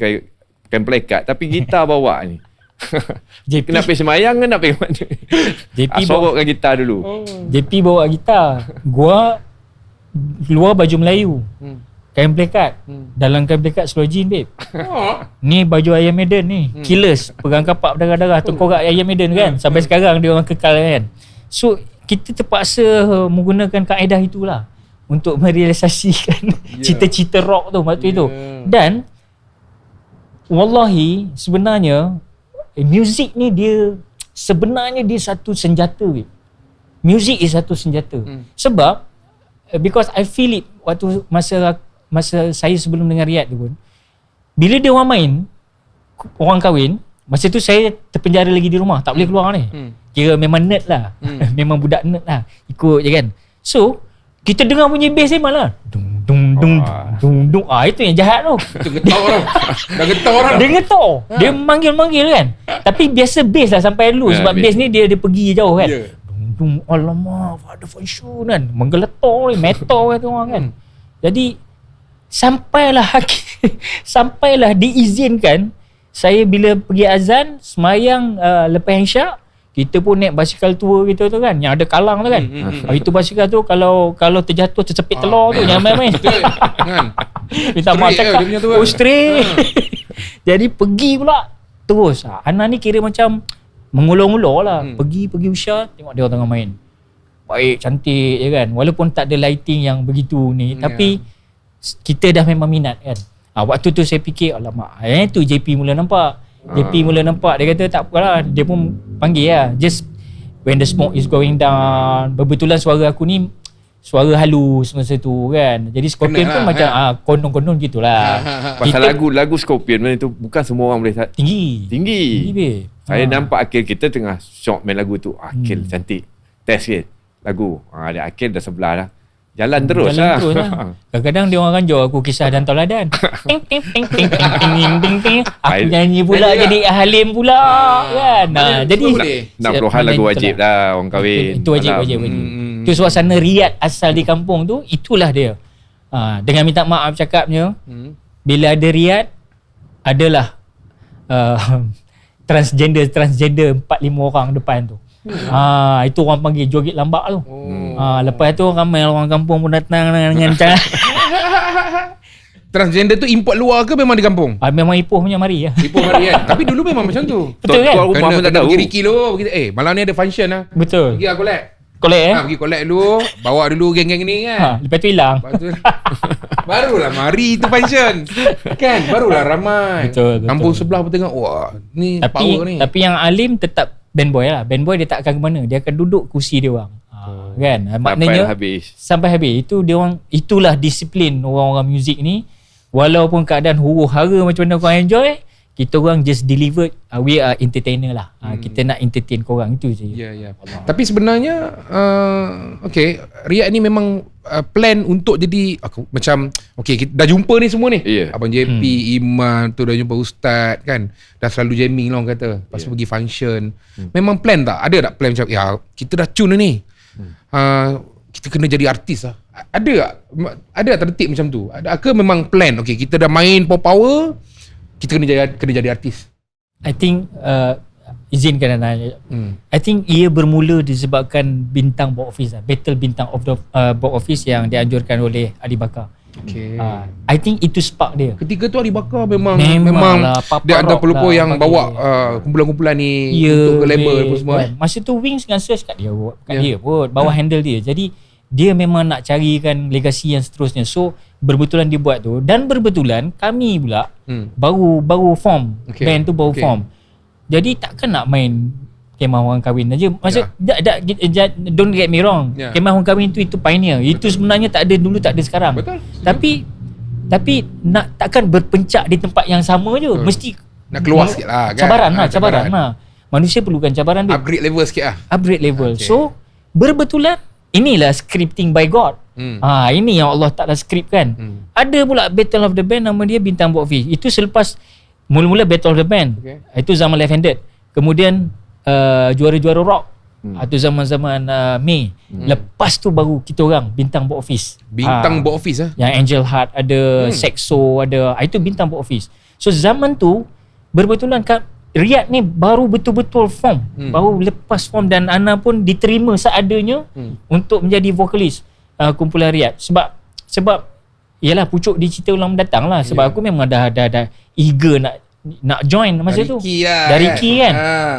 Speaker 2: kain pelekat, tapi gitar bawa ni. JP nak pergi semayang kan nak pergi mana? JP sorokkan gitar dulu.
Speaker 3: JP bawa gitar. Gua keluar baju Melayu. Kain plekat. Dalam kain plekat seluar jean babe. Ni baju Iron Maiden ni. Killers, pegang kapak berdarah-darah tengkorak Iron Maiden kan. Sampai sekarang dia orang kekal kan. So kita terpaksa menggunakan kaedah itulah untuk merealisasikan cita-cita rock tu waktu itu. Dan wallahi sebenarnya muzik ni dia sebenarnya dia satu senjata. Muzik is satu senjata. Sebab because I feel it waktu masa saya sebelum dengar Riyad tu pun, bila dia orang main, orang kahwin, masa tu saya terpenjara lagi di rumah, tak boleh keluar ni. Kira memang nerd lah. Memang budak nerd lah, ikut je kan. So kita dengar bunyi bass dia malah dung. Itu yang jahat tu.
Speaker 1: Itu getar orang. Dah getar orang.
Speaker 3: Dia getar. Dia manggil-manggil kan. Tapi biasa bass lah sampai dulu. Sebab bass ni dia pergi jauh kan. Dung. Alamak, ada function kan. Menggeletar ni. Metal kan tu orang kan. Jadi sampailah diizinkan saya bila pergi azan semayang lepas isyak, kita pun naik basikal tua kita tu kan, yang ada kalang tu kan. Itu basikal tu kalau terjatuh tercepit telur tu, jangan main-main.
Speaker 1: Kan?
Speaker 3: Minta mak cakap straight. Jadi pergi pula terus. Ana ni kira macam mengulur-ulur lah. Pergi Usha, tengok dia orang tengah main. Baik, cantik je kan. Walaupun tak ada lighting yang begitu ni, tapi kita dah memang minat kan. Waktu tu saya fikir, alamak, tu JP mula nampak. JP mula nampak, dia kata tak apalah, dia pun panggil lah, just when the smoke is going down. Berbetulan suara aku ni suara halus masa tu kan, jadi Scorpion pun macam konon-konon gitulah.
Speaker 2: Pasal lagu Scorpion tu bukan semua orang boleh tinggi. Saya nampak Akil kita tengah shock main lagu tu. Akil cantik, test sikit lagu, ada Akil dah sebelah dah, jalan terus lah. Kadang-kadang dia orang ranjau aku kisah dan tauladan. Ting ting ting ting ting ting ting. Aku nyanyi pula jadi Halim pula kan. Jadi 60-an lagu wajib lah orang kahwin.
Speaker 3: Itu wajib. Itu suasana riyad asal di kampung tu, itulah dia. Dengan minta maaf cakapnya, bila ada riyad adalah transgender 4-5 orang depan tu. Itu orang panggil joget lambak tu. Lepas tu ramai orang kampung pun datang dengan cara.
Speaker 1: Transgender tu import luar ke memang di kampung?
Speaker 3: Memang Ipoh punya mari lah.
Speaker 1: Ipoh mari kan. Tapi dulu memang macam tu.
Speaker 3: Betul kan?
Speaker 2: Rumah pun tak tahu.
Speaker 1: Pergi Ricky dulu, malam ni ada function lah.
Speaker 3: Betul.
Speaker 1: Pergi collect.
Speaker 3: Collect
Speaker 1: pergi collect dulu, bawa dulu geng-geng ni kan.
Speaker 3: Lepas tu hilang.
Speaker 1: Barulah mari tu function. Kan? Barulah ramai.
Speaker 3: Betul.
Speaker 1: Kampung sebelah pun tengok, wah, ni power ni.
Speaker 3: Tapi yang alim tetap band boy lah. Band boy dia tak akan ke mana. Dia akan duduk kursi dia orang. Kan? Maknanya sampai habis. Itu dia orang, itulah disiplin orang-orang muzik ni. Walaupun keadaan huru-hara macam mana korang enjoy, kita orang just deliver, we are entertainer lah. Kita nak entertain korang, itu je.
Speaker 1: Ya. Tapi sebenarnya Riyad ni memang plan untuk jadi macam kita dah jumpa ni semua ni. Abang JP, Iman tu dah jumpa Ustaz kan. Dah selalu jamming lah orang kata. Lepas tu pergi function. Memang plan tak? Ada tak plan macam kita dah tune ni. Kita kena jadi artis lah. Ada tertib macam tu? Ada ke memang plan kita dah main power, kita kena jadi artis?
Speaker 3: I think izinkan Ana. I think ia bermula disebabkan bintang box office lah. Battle bintang of the box office yang dianjurkan oleh Ali Bakar. I think itu spark dia. Ketika tu
Speaker 1: Ali Bakar memang dia ada pelopor yang bawa kumpulan-kumpulan ni untuk ke label pun semua.
Speaker 3: Masa tu Wings dengan Search kat dia pun bawa handle dia. Jadi dia memang nak carikan legasi yang seterusnya. So berbetulan dia buat tu, dan berbetulan kami pula baru form. Band tu baru form. Jadi takkan nak main kemah orang kahwin aja. Maksud don't get me wrong. Kemah orang kahwin tu itu pioneer. Itu sebenarnya tak ada dulu, tak ada sekarang.
Speaker 1: Betul.
Speaker 3: Tapi nak takkan berpencak di tempat yang sama je. Mesti
Speaker 1: nak keluar sikit lah kan.
Speaker 3: Cabaran lah. Manusia perlukan cabaran tu.
Speaker 1: Upgrade level sikit lah.
Speaker 3: Upgrade level. So berbetulan inilah scripting by God. Ini yang Allah Ta'ala script kan. Ada pula Battle of the Band, nama dia Bintang Box Office. Itu selepas mula-mula Battle of the Band. Itu zaman Left Handed. Kemudian Juara-Juara Rock. Itu zaman-zaman Mei. Lepas tu baru kita orang Bintang Box Office.
Speaker 1: Bintang Box Office lah.
Speaker 3: Yang Angel Heart ada, Sexo ada. Itu Bintang Box Office. So zaman tu berbetulan Riyad ni baru betul-betul form. Baru lepas form, dan Ana pun diterima seadanya untuk menjadi vokalis kumpulan Riyad. Sebab yalah pucuk di cerita ulang mendatang lah. Sebab aku memang dah eager nak join masa tu. Dari Ki kan.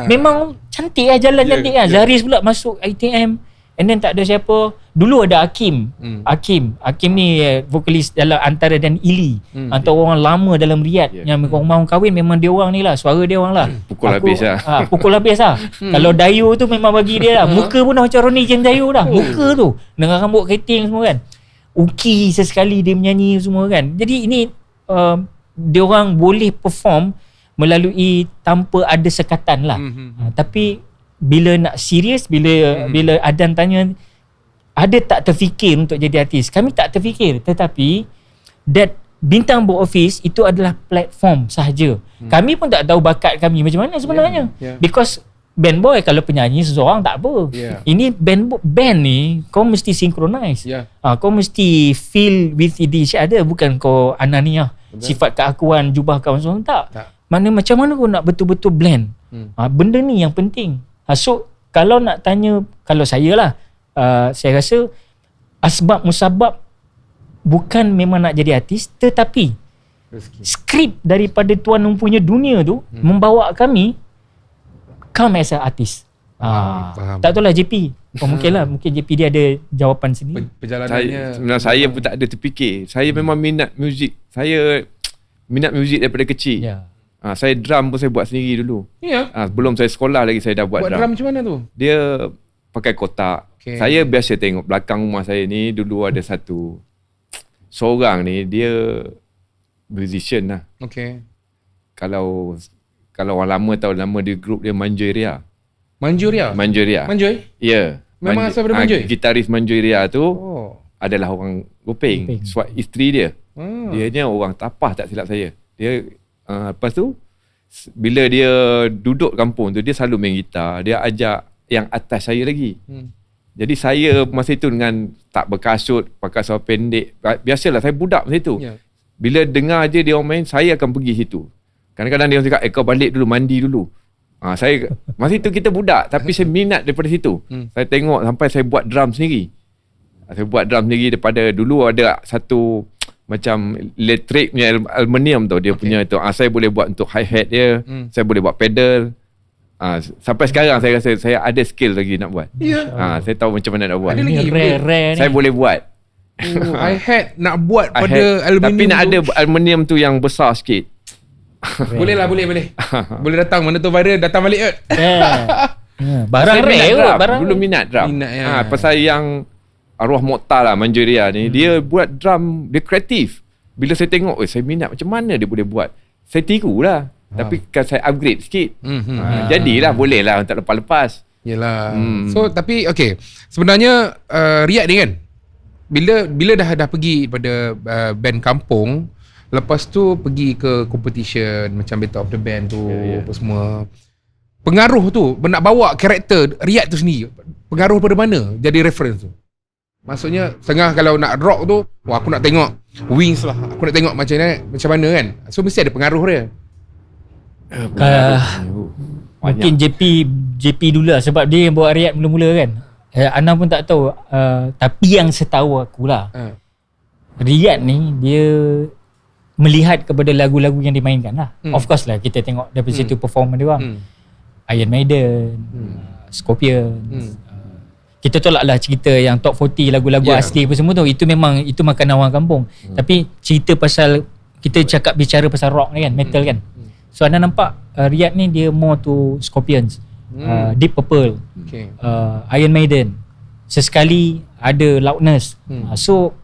Speaker 3: Memang cantik lah, jalan cantik kan. Zaris pula masuk ITM. And then tak ada siapa. Dulu ada Hakim. Hakim ni vokalis dalam antara dan Ili. Antara orang lama dalam Riyad. Yang rumah orang kahwin memang dia orang ni lah. Suara dia orang lah. Pukul habis lah. Kalau Dayu tu memang bagi dia lah. Muka pun dah macam Ronnie James Dayu dah. Muka tu. Dengan rambut keriting semua kan. Uki sesekali dia menyanyi semua kan. Jadi ini dia orang boleh perform melalui tanpa ada sekatan lah. Tapi bila nak serius, bila Adan tanya ada tak terfikir untuk jadi artis, kami tak terfikir. Tetapi that Bintang Box Office itu adalah platform sahaja. Kami pun tak tahu bakat kami macam mana sebenarnya. Because band boy kalau penyanyi seseorang tak apa. Ini band ni kau mesti synchronize. Kau mesti feel with each other, bukan kau ananiah. Sifat keakuan jubah kawan seorang tak. Macam mana kau nak betul-betul blend. Benda ni yang penting. So kalau nak tanya, kalau saya lah, saya rasa asbab musabab bukan memang nak jadi artis, tetapi skrip daripada Tuan mempunyai dunia tu membawa kami come as a artist.
Speaker 1: Faham.
Speaker 3: Tak tahulah JP. Mungkin JP dia ada jawapan sendiri.
Speaker 1: Perjalanannya
Speaker 2: sebenarnya saya pun tak ada terfikir. Saya memang minat muzik. Saya minat muzik daripada kecil. Saya drum pun saya buat sendiri dulu. Belum saya sekolah lagi saya dah buat drum.
Speaker 1: Buat drum macam mana tu?
Speaker 2: Dia pakai kotak. Saya biasa tengok belakang rumah saya ni dulu ada seorang ni dia musician lah. Kalau orang lama tahu nama dia, grup dia Manjoria.
Speaker 1: Manjoria?
Speaker 2: Ya.
Speaker 1: Memang asal daripada Manjoy?
Speaker 2: Gitaris Manjoria tu adalah orang Gopeng. Isteri dia. Dia orang Tapah tak silap saya. Dia lepas tu bila dia duduk kampung tu dia selalu main gitar. Dia ajak yang atas saya lagi. Jadi saya masa itu dengan tak berkasut, pakai seluar pendek. Biasalah saya budak masa itu. Bila dengar je dia orang main, saya akan pergi situ. Kadang-kadang dia orang cakap, kau balik dulu, mandi dulu. Saya masa itu kita budak, tapi saya minat daripada situ. Saya tengok sampai saya buat drum sendiri. Saya buat drum sendiri daripada dulu ada satu macam elektrik punya aluminium tu dia punya tu. Saya boleh buat untuk hi-hat dia, saya boleh buat pedal. Sampai sekarang saya rasa saya ada skill lagi nak buat. Saya tahu macam mana nak buat.
Speaker 3: Ada lagi rare
Speaker 2: saya boleh buat.
Speaker 1: hi-hat nak buat pada aluminium.
Speaker 2: Tapi nak ada aluminium tu yang besar sikit.
Speaker 1: Boleh. Boleh datang mana tu viral, datang balik kot.
Speaker 3: Barang rare kot.
Speaker 2: Belum minat drum. Pasal yang arwah Mokhtar lah Manjoria ni, dia buat drum, dia kreatif. Bila saya tengok, saya minat macam mana dia boleh buat. Saya tiru lah. Tapi kan saya upgrade sikit. Jadilah boleh lah untuk lepas-lepas.
Speaker 1: Yelah. So tapi sebenarnya Riyad ni kan, bila dah pergi pada band kampung, lepas tu pergi ke competition macam Battle of the Band tu, apa semua, pengaruh tu nak bawa karakter Riyad tu sendiri, pengaruh pada mana jadi reference tu? Maksudnya setengah kalau nak rock tu, aku nak tengok Wings lah, aku nak tengok macam mana kan. So mesti ada pengaruh dia.
Speaker 3: Mungkin JP dulu lah, sebab dia yang bawa Riyad mula-mula kan. Ana pun tak tahu, tapi yang setahu aku lah, Riyad ni dia melihat kepada lagu-lagu yang dimainkan lah. Of course lah kita tengok daripada situ performance dia orang. Iron Maiden, Scorpion. Kita tolak lah cerita yang top 40 lagu-lagu asli apa semua tu. Itu memang itu makanan orang kampung. Tapi cerita pasal, kita bicara pasal rock ni kan, metal kan. So anda nampak Riyad ni dia more to Scorpions, Deep Purple, Iron Maiden. Sesekali ada Loudness. So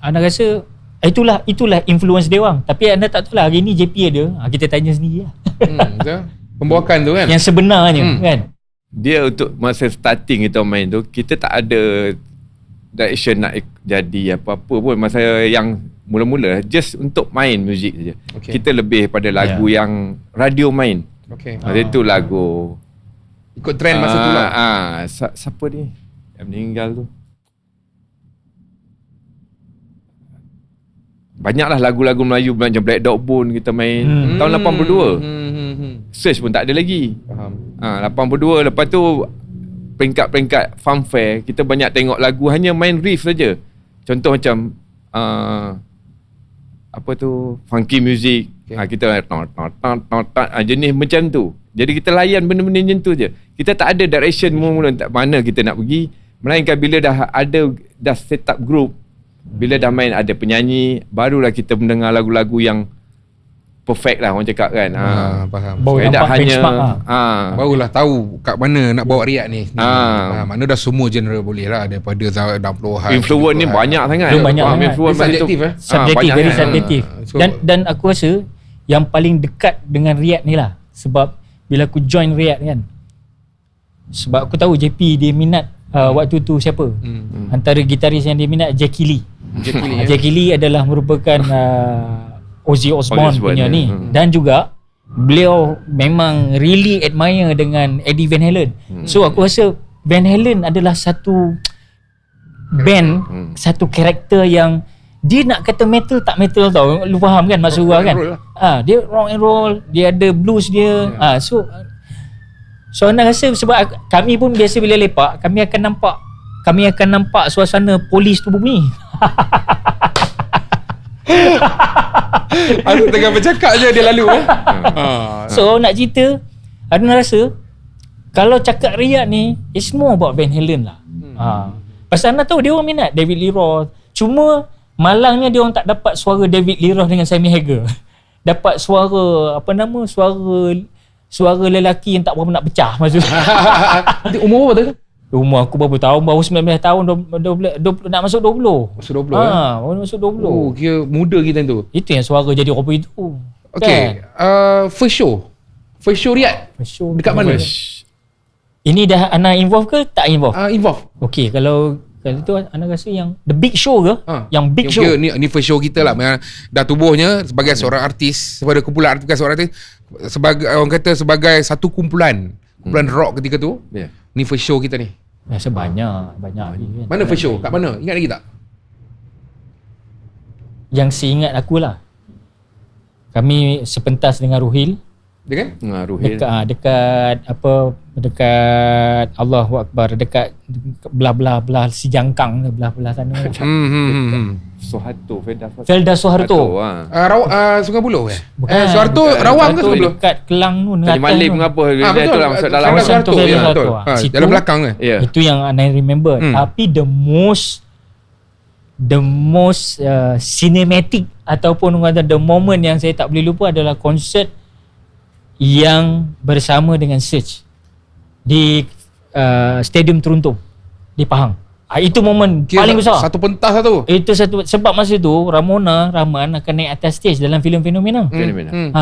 Speaker 3: anda rasa itulah influence dia orang. Tapi anda tak tahu lah hari ni JP ada. Kita tanya sendiri lah.
Speaker 1: Pembawakan tu kan,
Speaker 3: yang sebenarnya kan.
Speaker 2: Dia untuk masa starting kita main tu, kita tak ada direction nak jadi apa-apa pun. Masa yang mula-mula just untuk main muzik saja. Kita lebih pada lagu yang radio main. Masa tu lagu
Speaker 1: ikut trend masa tu lah.
Speaker 2: Siapa ni yang meninggal tu? Banyaklah lagu-lagu Melayu macam Black Dog Bone kita main tahun 82. Search pun tak ada lagi.
Speaker 1: Faham.
Speaker 2: 82 lepas tu peringkat-peringkat fanfare kita banyak tengok lagu hanya main riff saja. Contoh macam apa tu, funky music. Kita jenis macam tu. Jadi kita layan benda-benda macam tu je. Kita tak ada direction mula-mula tak mana kita nak pergi, melainkan bila dah set up group, bila dah main ada penyanyi, barulah kita mendengar lagu-lagu yang perfect lah orang cakap kan.
Speaker 1: Faham.
Speaker 3: Baru nampak benchmark lah.
Speaker 1: Barulah tahu kat mana nak bawa Riyad ni. Mana dah semua genre boleh lah, daripada 60-an.
Speaker 2: Influence ni banyak sangat.
Speaker 1: Subjektif
Speaker 3: Subjektif, very subjektif. Dan aku rasa yang paling dekat dengan Riyad ni lah, sebab bila aku join Riyad kan, sebab aku tahu JP dia minat waktu tu siapa? Antara gitaris yang dia minat Jackie Lee. Jackie Lee adalah merupakan Ozzy Osbourne punya ni. Dan juga beliau memang really admire dengan Eddie Van Halen. So aku rasa Van Halen adalah satu band, satu karakter yang dia nak kata metal tak metal tau. Lu faham kan maksud gua kan? Dia rock and roll, dia ada blues dia. So anda rasa sebab kami pun biasa bila lepak, kami akan nampak suasana polis tu bunyi.
Speaker 1: Aku tengah bercakap je dia lalu
Speaker 3: So nak cerita, Adnan rasa kalau cakap Riyadh ni, it's more about Van Halen lah. Pasal anda tahu dia orang minat David Lee Roth. Cuma malangnya dia orang tak dapat suara David Lee Roth dengan Sammy Hagar. Dapat suara suara lelaki yang tak berapa nak pecah maksudnya.
Speaker 1: Umur berapa tu?
Speaker 3: Umur aku berapa tahun? Baru 19 tahun, 20, nak masuk 20.
Speaker 1: Masuk 20
Speaker 3: baru masuk 20.
Speaker 1: Oh, kira muda kita tu.
Speaker 3: Itu yang suara jadi rupa itu.
Speaker 1: Okay, first show Riyadh.
Speaker 3: First show
Speaker 1: dekat mana?
Speaker 3: Ini dah Ana involve ke tak involve?
Speaker 1: Involve.
Speaker 3: Okay, kalau itu Ana rasa yang the big show ke? Yang big show.
Speaker 1: Ni first show kita lah. Dah tubuhnya sebagai seorang artis, sebagai kumpulan artis, seorang artis, sebagai orang kata sebagai satu kumpulan rock ketika tu. Ni first show kita ni.
Speaker 3: Rasa banyak lagi kan.
Speaker 1: Mana first show? Kat mana? Ingat lagi tak?
Speaker 3: Yang seingat aku lah, kami sepentas dengan Ruhil.
Speaker 1: Dengan?
Speaker 2: Ruhil.
Speaker 3: Dekat Allahu Akbar, dekat belah si Jangkang, belah sana.
Speaker 2: Soeharto,
Speaker 3: Felda Soeharto.
Speaker 1: Sungai Buloh ke?
Speaker 3: Bukan.
Speaker 1: Soeharto Rawang ke Sungai Buloh?
Speaker 3: Dekat Kelang tu.
Speaker 2: Tadi malam apa? Dia tu lah masuk dalam
Speaker 3: Soeharto.
Speaker 1: Dalam belakang kan?
Speaker 3: Itu yang I remember. Tapi the most cinematic ataupun the moment yang saya tak boleh lupa adalah konsert yang bersama dengan Search di Stadium Teruntum di Pahang. Itu momen paling besar.
Speaker 1: Satu pentas lah tu.
Speaker 3: Itu satu, sebab masa tu Rahman akan naik atas stage dalam filem Fenomena.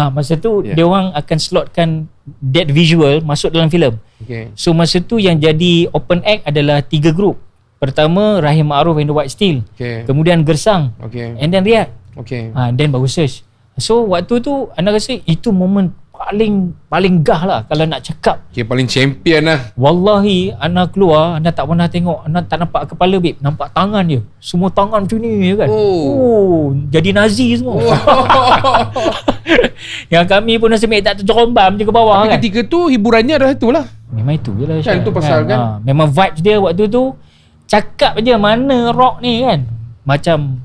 Speaker 3: Masa tu dia orang akan slotkan that visual masuk dalam filem. So masa tu yang jadi open act adalah 3 grup. Pertama Rahim Ma'ruf and the White Steel. Kemudian Gersang. And then Riyadh. Then baru Search. So waktu tu anda rasa itu momen paling gah lah kalau nak cakap.
Speaker 1: Paling champion lah.
Speaker 3: Wallahi anda keluar, anda tak pernah tengok, anda tak nampak kepala babe, nampak tangan je. Semua tangan macam ni kan. Jadi Nazi semua. Yang kami pun nasib tak terjerombam je ke bawah.
Speaker 1: Tapi
Speaker 3: kan.
Speaker 1: ketika tu hiburannya dah itulah.
Speaker 3: Memang itu je lah.
Speaker 1: Kan tu pasal kan.
Speaker 3: Memang vibes dia waktu tu, cakap je mana rock ni kan. Macam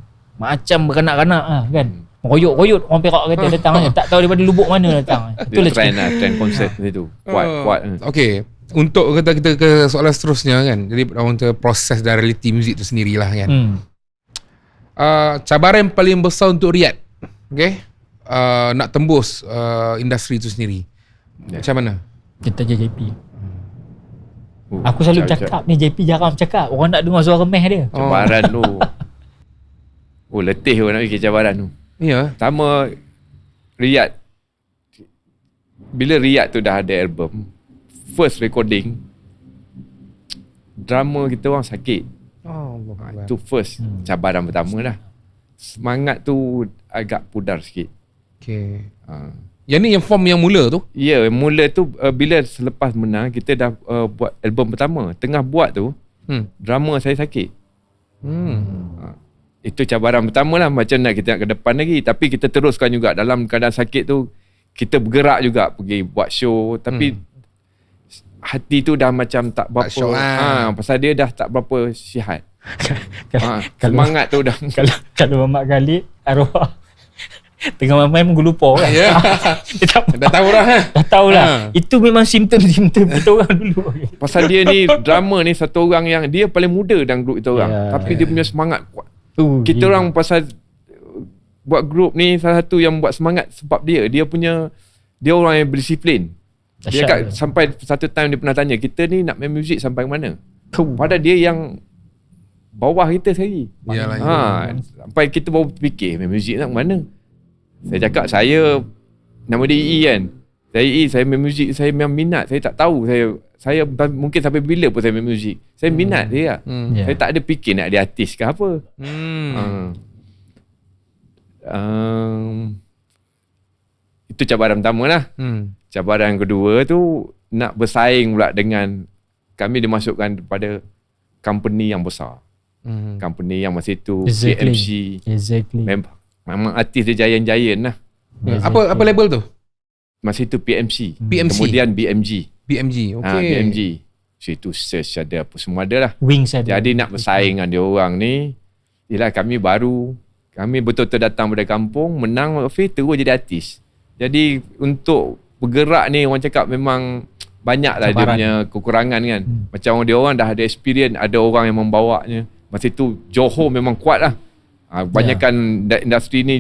Speaker 3: beranak-anak lah kan. Royot orang Perak kata datang kan. Tak tahu daripada lubuk mana datang.
Speaker 2: Itulah trend konsert tu. Kuat.
Speaker 1: Okay, untuk kita ke soalan seterusnya kan. Jadi untuk proses dan reality music tu sendirilah kan. Cabaran paling besar untuk Riyadh, okay, nak tembus industri tu sendiri, macam mana?
Speaker 3: Kita je JP. Aku selalu cakap ni, JP jarang bercakap. Orang nak dengar suara meh dia.
Speaker 2: Cabaran tu. Letih orang nak fikir cabaran tu.
Speaker 1: Ya.
Speaker 2: Pertama, Riyadh. Bila Riyadh tu dah ada album, first recording, drama kita orang sakit. Itu first cabaran pertama lah. Semangat tu agak pudar sikit.
Speaker 1: Okay. Yang ni yang form yang mula tu?
Speaker 2: Ya, mula tu bila selepas menang, kita dah buat album pertama. Tengah buat tu, drama saya sakit. Itu cabaran pertama lah. Macam nak kita nak ke depan lagi. Tapi kita teruskan juga. Dalam keadaan sakit tu, kita bergerak juga pergi buat show. Tapi hati tu dah macam tak berapa. Pasal dia dah tak berapa sihat. Semangat tu dah.
Speaker 3: Kalau Mamat Khalid arwah tengah main menggelupur kan.
Speaker 1: Dah tahu lah.
Speaker 3: Dah tahu lah. Itu memang simptom-simptom kita orang dulu.
Speaker 2: Pasal dia ni drama ni satu orang yang dia paling muda dalam grup kita orang. Tapi dia punya semangat kuat. Kita orang pasal buat grup ni, salah satu yang buat semangat sebab dia orang yang berdisiplin. Dia sampai satu time dia pernah tanya, kita ni nak main muzik sampai mana? Padahal dia yang bawah kita sekali. Sampai kita baru fikir main muzik nak mana. Saya cakap, saya nama dia EE kan. Saya main muzik, saya memang minat. Saya tak tahu saya mungkin sampai bila pun saya main muzik. Saya minat dia. Saya tak ada fikir nak jadi artis ke apa. Itu Itu cabaran pertama lah. Cabaran kedua tu nak bersaing pula dengan kami dimasukkan pada company yang besar. Company yang masa tu PMC. Memang artis dia giant lah.
Speaker 1: Apa label tu?
Speaker 2: Masa itu PMC. Kemudian BMG.
Speaker 1: Okay.
Speaker 2: BMG. So itu search ada apa semua ada lah.
Speaker 3: Wings ada.
Speaker 2: Jadi nak bersaing dengan dia orang ni, yelah kami baru, kami betul-betul datang dari kampung, menang terus jadi artis. Jadi untuk bergerak ni orang cakap memang banyak lah dia punya kekurangan kan. Macam dia orang dah ada experience, ada orang yang membawanya. Masa tu Johor memang kuat lah. Banyakkan industri ni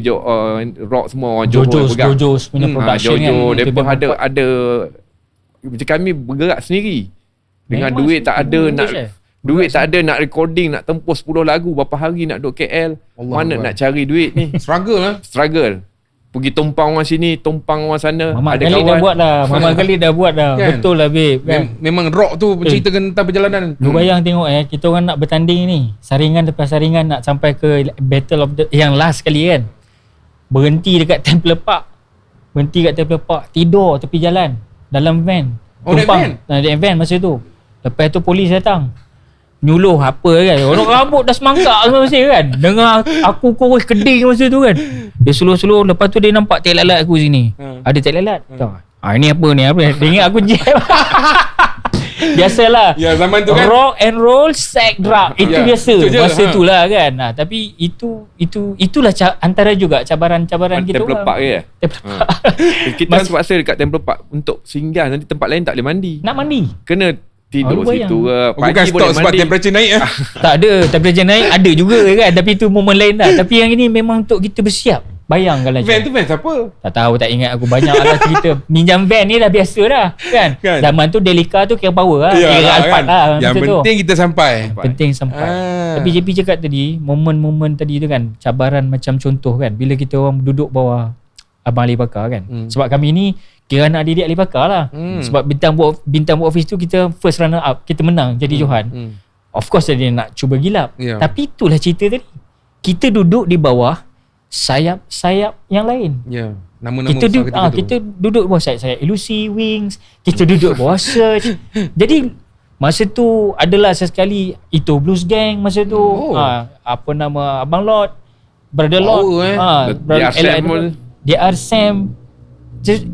Speaker 2: rock semua orang Johor pegang.
Speaker 3: Jojos punya production
Speaker 2: Jojo,
Speaker 3: kan.
Speaker 2: mereka ada macam kami bergerak sendiri. Dengan
Speaker 3: memang
Speaker 2: duit tak ada nak duit tak ada nak recording, nak tempuh 10 lagu berapa hari nak duduk KL. Mana nak cari duit ni? Struggle. Pergi tumpang orang sini, tumpang orang sana.
Speaker 3: Mama
Speaker 2: ada
Speaker 3: Khalid
Speaker 2: kawan
Speaker 3: dah buat dah. Mama Khalid dah buat dah.
Speaker 1: Kan?
Speaker 3: Betul lah babe kan.
Speaker 1: Memang rock tu menceritakan tentang perjalanan.
Speaker 3: Lu bayang tengok kita orang nak bertanding ni. Saringan lepas saringan nak sampai ke Battle of the yang last kali kan. Berhenti dekat Temple Park. Tidur tepi jalan dalam van. Tumpang. Naik van masa tu. Lepas tu polis datang. Nyuluh apa kan. Orang rambut dah semangkak masa kan. Dengar aku korus keding masa tu kan. Dia slow-slow. Lepas tu dia nampak tek lalat aku sini. Ada tek lalat. Ini apa ni? Dia ingat aku jam. Biasalah.
Speaker 1: Ya, zaman tu kan.
Speaker 3: Rock and roll, sex, drug. Itu biasa. Masa tu lah kan. Tapi itulah antara juga cabaran-cabaran kita.
Speaker 2: Temple Park je. Kita terpaksa dekat Temple Park untuk singgah. Nanti tempat lain tak boleh mandi.
Speaker 3: Nak mandi?
Speaker 2: Kena tidur situ ke.
Speaker 1: Bukan stop sebab temperature naik lah.
Speaker 3: Tak ada. Temperature naik ada juga kan. Tapi itu momen lain lah. Tapi yang ini memang untuk kita bersiap. Bayangkanlah.
Speaker 1: Van tu van siapa?
Speaker 3: Tak tahu, tak ingat aku. Banyak lah cerita. Minjam van ni dah biasa dah kan? Zaman tu Delica tu kira power lah. Kira Alphard lah.
Speaker 1: Yang penting kita sampai.
Speaker 3: Tapi JP cakap tadi, momen-momen tadi tu kan, cabaran macam contoh kan, bila kita orang duduk bawah Abang Ali Bakar kan. Sebab kami ni kira anak didik Ali Bakar lah. Sebab bintang buat office tu kita first runner up. Kita menang jadi Johan. Of course dia nak cuba gilap. Tapi itulah cerita tadi. Kita duduk di bawah sayap-sayap yang lain.
Speaker 1: Nama-nama
Speaker 3: kita duduk bawah sayap-sayap Ilusi, Wings. Kita duduk bawah Search. Jadi masa tu adalah sesekali itu Blues Gang masa tu. Apa nama Abang Lord, Brother Lord, DR Sam.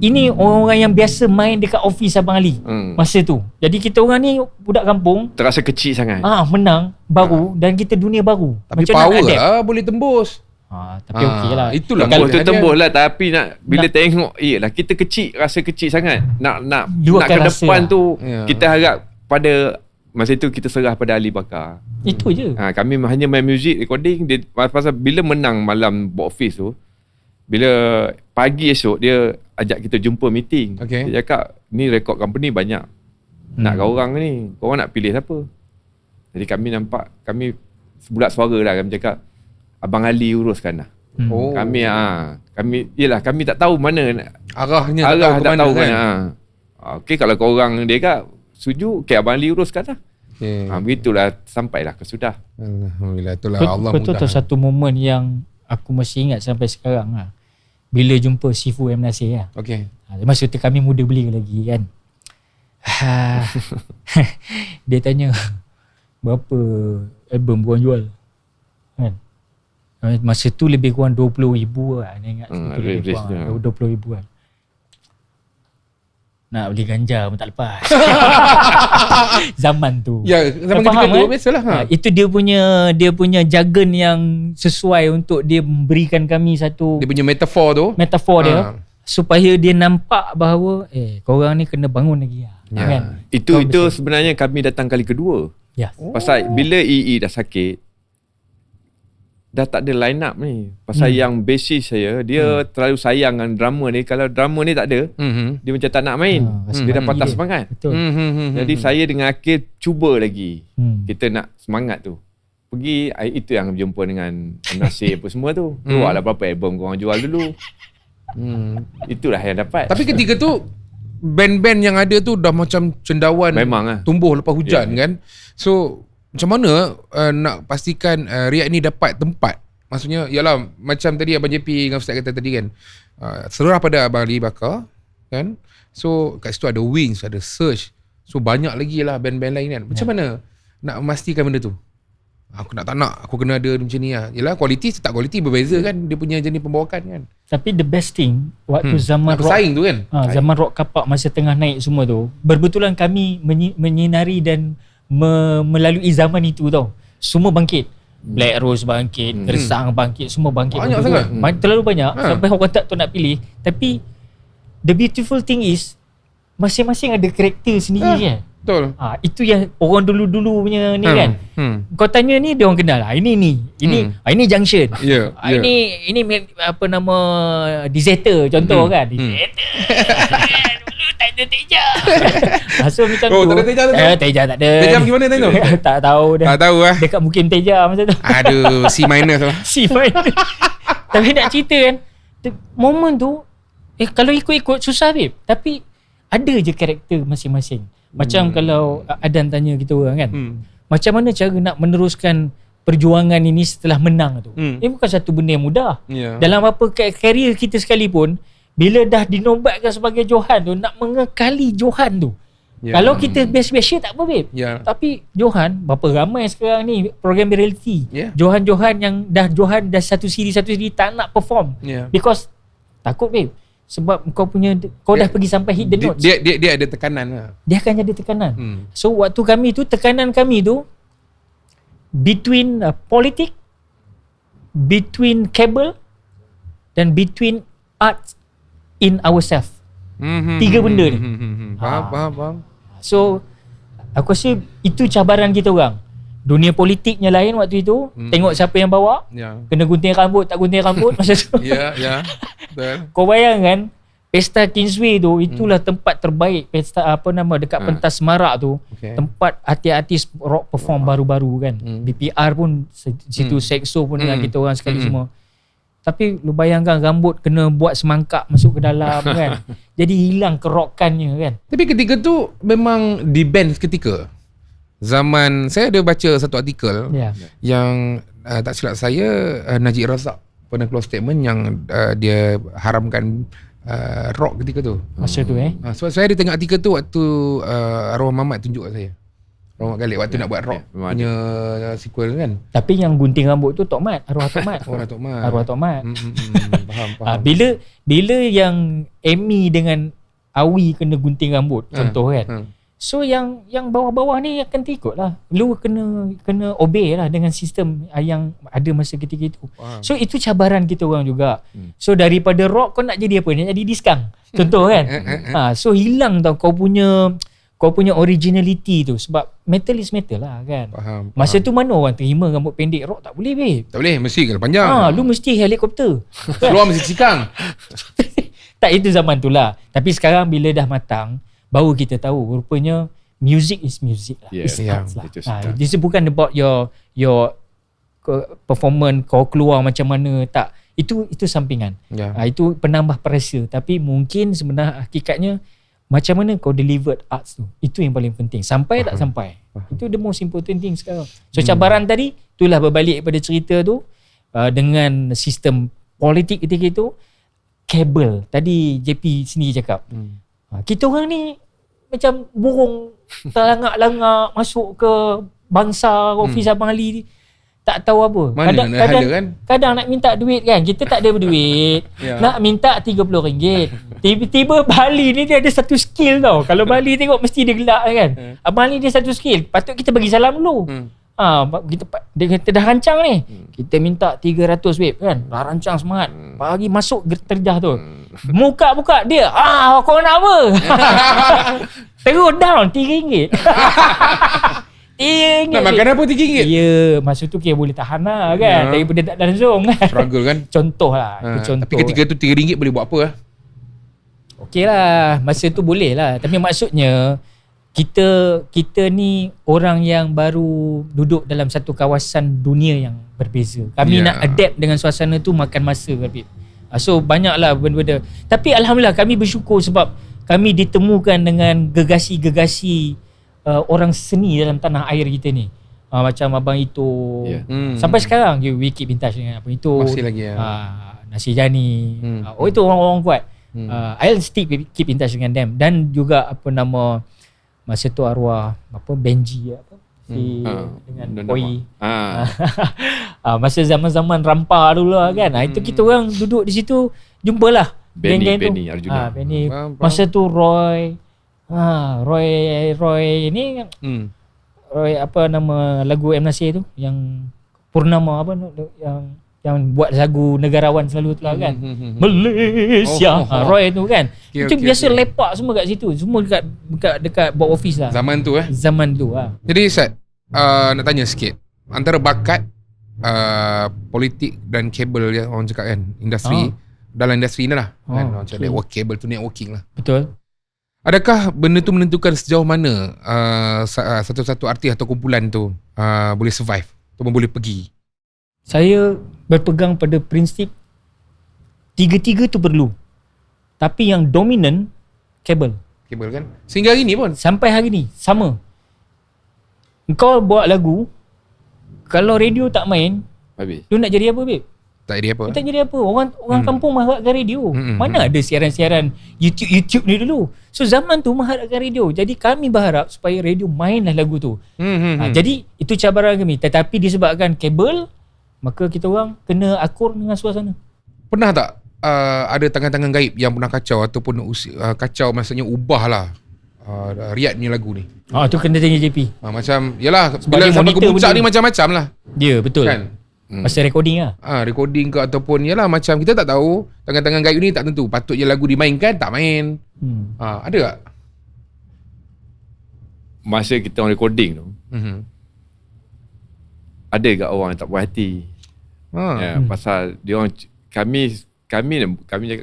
Speaker 3: Ini orang-orang yang biasa main dekat office Abang Ali masa tu. Jadi kita orang ni budak kampung,
Speaker 2: terasa kecil sangat.
Speaker 3: Menang baru dan kita dunia baru.
Speaker 1: Tapi macam power lah boleh tembus.
Speaker 3: Tapi okey lah.
Speaker 1: Itulah
Speaker 2: kalau tembus lah. Tapi bila tengok yelah kita kecil, rasa kecil sangat. Nak ke depan tu kita harap pada masa itu kita serah pada Ali Bakar.
Speaker 3: Itu je.
Speaker 2: Kami hanya main music recording. Pasal bila menang malam box office tu, bila pagi esok dia ajak kita jumpa meeting. Dia cakap ni record company banyak. Nak kau orang ni, kau orang nak pilih siapa? Jadi kami nampak, kami bulat suara lah. Kami cakap Abang Ali uruskan lah. Kami tak tahu mana
Speaker 1: arahnya,
Speaker 2: tak tahu mana. Okey, kalau kau orang dia kat setuju, okey Abang Ali uruskan lah. Begitulah sampailah ke sudah.
Speaker 1: Alhamdulillah, itulah Allah
Speaker 3: mudah. Betul satu momen yang aku masih ingat sampai sekarang lah. Bila jumpa Sifu M. Nasir lah. Masa tu kami muda belia lagi kan. Dia tanya, berapa album korang jual? Kan? Masa tu lebih kurang 20,000 lah. Saya ingat lebih kurang 20,000 lah. Nak beli ganja pun tak lepas. Zaman tu.
Speaker 1: Zaman ketika tu biasalah.
Speaker 3: Itu dia punya jargon yang sesuai untuk dia memberikan kami satu,
Speaker 1: dia punya metafor dia
Speaker 3: supaya dia nampak bahawa korang ni kena bangun lagi lah. Kan?
Speaker 2: Itu sebenarnya kami datang kali kedua. Pasal bila EE dah sakit, dah tak ada line up ni. Pasal yang basis saya, dia terlalu sayang dengan drama ni. Kalau drama ni tak ada, dia macam tak nak main. Dia dah patah semangat. Jadi saya dengan Akil cuba lagi. Kita nak semangat tu. Pergi, itu yang jumpa dengan Nasir apa semua tu. Keluarlah berapa album korang jual dulu. Itulah yang dapat.
Speaker 1: Tapi ketika tu band-band yang ada tu dah macam cendawan.
Speaker 2: Memang lah.
Speaker 1: Tumbuh lepas hujan kan. So macam mana nak pastikan Riak ni dapat tempat Maksudnya yalah, macam tadi Abang JP dengan Ustaz kata tadi kan, serah pada Abang Ali Bakar kan. So kat situ ada Wings, ada Search. So banyak lagi lah band-band lain kan. Macam mana nak memastikan benda tu? Aku tak nak, aku kena ada macam ni lah. Yelah, kualiti tetap kualiti berbeza kan. Dia punya jenis pembawakan kan.
Speaker 3: Tapi the best thing waktu zaman
Speaker 1: nak bersaing tu kan,
Speaker 3: zaman rock kapak masa tengah naik semua tu, berbetulan kami menyinari dan melalui zaman itu tau. Semua bangkit. Black Rose bangkit, Gersang bangkit, semua bangkit.
Speaker 1: Banyak sangat.
Speaker 3: Terlalu banyak sampai orang tak tahu nak pilih. Tapi the beautiful thing is masing-masing ada karakter sendiri kan.
Speaker 1: Betul.
Speaker 3: Itu yang orang dulu-dulu punya ni kan. Kau tanya ni dia orang kenal lah. Ini Junction. Ini apa nama Deserter contoh kan. Deserter. Dulu tak ada Teja. So macam tu.
Speaker 1: Tak ada Teja tu.
Speaker 3: Teja tak ada.
Speaker 1: Teja pergi mana time tu?
Speaker 3: Tak tahu dah.
Speaker 1: Tak tahu lah.
Speaker 3: Dekat mungkin Teja masa tu.
Speaker 1: Aduh, C minor lah.
Speaker 3: C minor. Tapi nak cerita kan, momen tu kalau ikut-ikut susah babe. Tapi ada je karakter masing-masing. Macam kalau Adan tanya kita orang kan, macam mana cara nak meneruskan perjuangan ini setelah menang tu. Ini bukan satu benda yang mudah. Dalam apa karier kita sekalipun, bila dah dinobatkan sebagai Johan tu, nak mengekali Johan tu. Kalau kita biasa-biasa tak apa babe. Tapi Johan, berapa ramai sekarang ni program reality. Johan-Johan yang dah satu siri tak nak perform. Because takut babe. Sebab kau dah pergi sampai hit the notes.
Speaker 1: Dia ada tekanan lah.
Speaker 3: Dia akan ada tekanan. So waktu kami tu, tekanan kami tu between politik, between cable dan between art in ourselves. Tiga benda ni.
Speaker 1: Faham.
Speaker 3: So aku rasa itu cabaran kita orang. Dunia politiknya lain waktu itu. Tengok siapa yang bawa. Kena gunting rambut, tak gunting rambut masa tu.
Speaker 1: Ya. Betul.
Speaker 3: Kau bayangkan Pesta Kingsway tu, itulah tempat terbaik pesta dekat pentas Semarak tu. Tempat artis-artis rock perform baru-baru kan. BPR pun situ, Sexo pun dengan kita orang sekali semua. Tapi lu bayangkan rambut kena buat semangkak masuk ke dalam kan. Jadi hilang kerokannya kan.
Speaker 1: Tapi ketika tu memang di-ban seketika. Zaman saya ada baca satu artikel yang tak silap saya Najib Razak pernah keluar statement yang dia haramkan rock ketika tu.
Speaker 3: Masa tu
Speaker 1: sebab saya ada tengok artikel tu waktu arwah Mamat tunjuk kat saya. Arwah Mat Galik waktu nak buat rock punya sequel kan.
Speaker 3: Tapi yang gunting rambut tu Tok Mat, arwah Tok Mat. Arwah Tok Mat. Faham. Bila yang Amy dengan Awi kena gunting rambut contoh kan. So yang bawah-bawah ni akan terikut lah. Lu kena obey lah dengan sistem yang ada masa ketika itu. So itu cabaran kita orang juga. So daripada rock kau nak jadi apa? Nak jadi diskang. Contoh kan. So hilang tau kau punya originality tu. Sebab metal is metal lah kan.
Speaker 1: Faham.
Speaker 3: Masa tu mana orang terima rambut pendek rock? Tak boleh babe.
Speaker 1: Tak boleh, mesti kena panjang.
Speaker 3: Lu mesti helikopter.
Speaker 1: Keluar mesti cikang.
Speaker 3: Tak, itu zaman tu lah. Tapi sekarang bila dah matang, baru kita tahu rupanya music is music lah. It's arts lah. This bukan about your performance, kau keluar macam mana, tak. Itu sampingan. Itu penambah pressure. Tapi mungkin sebenarnya hakikatnya macam mana kau delivered arts tu. Itu yang paling penting. Sampai tak sampai. Itu the most important thing sekarang. So cabaran tadi, itulah berbalik pada cerita tu, dengan sistem politik ketika itu, kabel. Tadi JP sendiri cakap. Kita orang ni macam burung terlangak-langak masuk ke bangsa ofis Abang Ali, tak tahu apa. Kadang nak minta duit kan, kita tak ada duit. Nak minta RM30. Tiba-tiba Bali ni dia ada satu skill tau. Kalau Bali tengok mesti dia gelak kan. Abang Ali dia satu skill, patut kita bagi salam dulu. Kita dah rancang ni, kita minta 300 babe kan. Dah rancang semangat, pagi masuk terjah tu, buka dia, kau nak apa? Terus down RM3. RM3.
Speaker 1: Nak makan apa RM3?
Speaker 3: Ya, masa tu kira boleh tahan lah kan. Daripada tak langsung kan.
Speaker 1: Struggle kan.
Speaker 3: Contoh lah.
Speaker 1: Tapi ketika tu RM3 boleh buat apa lah?
Speaker 3: Okey lah, masa tu boleh lah. Tapi maksudnya kita ni orang yang baru duduk dalam satu kawasan dunia yang berbeza. Kami nak adapt dengan suasana tu, makan masa. So banyaklah benda-benda. Tapi alhamdulillah kami bersyukur sebab kami ditemukan dengan gegasi-gegasi orang seni dalam tanah air kita ni. Macam Abang Ito. Sampai sekarang we keep in touch dengan Abang Ito.
Speaker 1: Masih lagi ya.
Speaker 3: Nasir Jani. Itu orang-orang kuat. I'll keep in touch dengan them. Dan juga masa tu arwah Benji dengan Koi. Masa zaman-zaman Rampa dulu lah kan. Itu kita orang duduk di situ, jumpalah
Speaker 2: Benny Arjuna.
Speaker 3: Benny. Masa tu Roy ni Roy lagu M Nasir tu yang Purnama yang buat lagu negarawan selalu tu lah kan. Malaysia. Roy tu kan. Itu biasa lepak semua kat situ. Semua dekat box office lah.
Speaker 1: Zaman tu
Speaker 3: Zaman tu
Speaker 1: Jadi Sat, nak tanya sikit. Antara bakat politik dan kabel yang orang cakap kan, industri, dalam industri ni lah kan, orang cakap network kabel tu networking lah.
Speaker 3: Betul.
Speaker 1: Adakah benda tu menentukan sejauh mana satu-satu artis atau kumpulan tu boleh survive ataupun boleh pergi?
Speaker 3: Saya berpegang pada prinsip tiga-tiga tu perlu. Tapi yang dominan kabel.
Speaker 1: Kabel kan? Sehingga hari ni pun.
Speaker 3: Sampai hari ni sama. Kau buat lagu, kalau radio tak main,
Speaker 2: habis.
Speaker 3: Lu nak jadi apa, babe?
Speaker 1: Tak jadi apa?
Speaker 3: Tak jadi apa. Orang kampung mengharapkan radio. Mana ada siaran-siaran YouTube ni dulu. So zaman tu mengharapkan radio. Jadi kami berharap supaya radio mainlah lagu tu. Jadi itu cabaran kami. Tetapi disebabkan kabel, maka kita orang kena akur dengan suasana.
Speaker 1: Pernah tak ada tangan-tangan gaib yang pernah kacau ataupun kacau maksudnya ubahlah Riyad ni lagu ni?
Speaker 3: Tu kena tanya JP.
Speaker 1: Macam yalah, bila sampai ke puncak ni macam-macam lah.
Speaker 3: Ya, betul.
Speaker 1: Kan?
Speaker 3: Masa recording lah.
Speaker 1: Recording ke ataupun yalah, macam kita tak tahu, tangan-tangan gaib ni tak tentu. Patutnya lagu dimainkan, tak main. Ada tak?
Speaker 2: Masa kita on recording tu, ada kat orang yang tak puas hati. Pasal dia orang,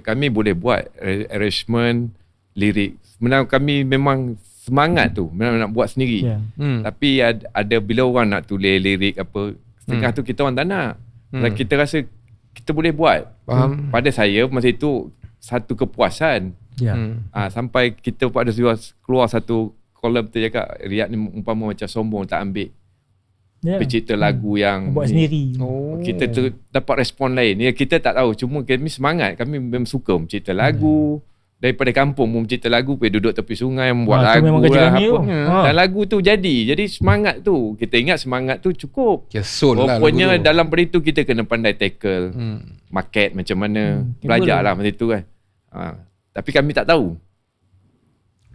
Speaker 2: kami boleh buat arrangement lirik. Sebenarnya kami memang semangat tu, memang nak buat sendiri. Tapi ada bila orang nak tulis lirik apa, setengah tu kita orang tak nak. Dan kita rasa kita boleh buat.
Speaker 1: Faham.
Speaker 2: Pada saya masa itu satu kepuasan. Sampai kita pada keluar satu kolom tu cakap Riyad ni umpama macam sombong tak ambil pencipta lagu yang
Speaker 3: buat sendiri.
Speaker 2: Kita tu dapat respon lain. Kita tak tahu, cuma kami semangat. Kami memang suka mencipta lagu. Daripada kampung pun mencipta lagu, pergi duduk tepi sungai membuat lagu lah, apa. Dan lagu tu jadi semangat tu. Kita ingat semangat tu cukup. Rupanya dalam pada itu kita kena pandai tackle market macam mana. Belajar lah masa itu kan. Tapi kami tak tahu.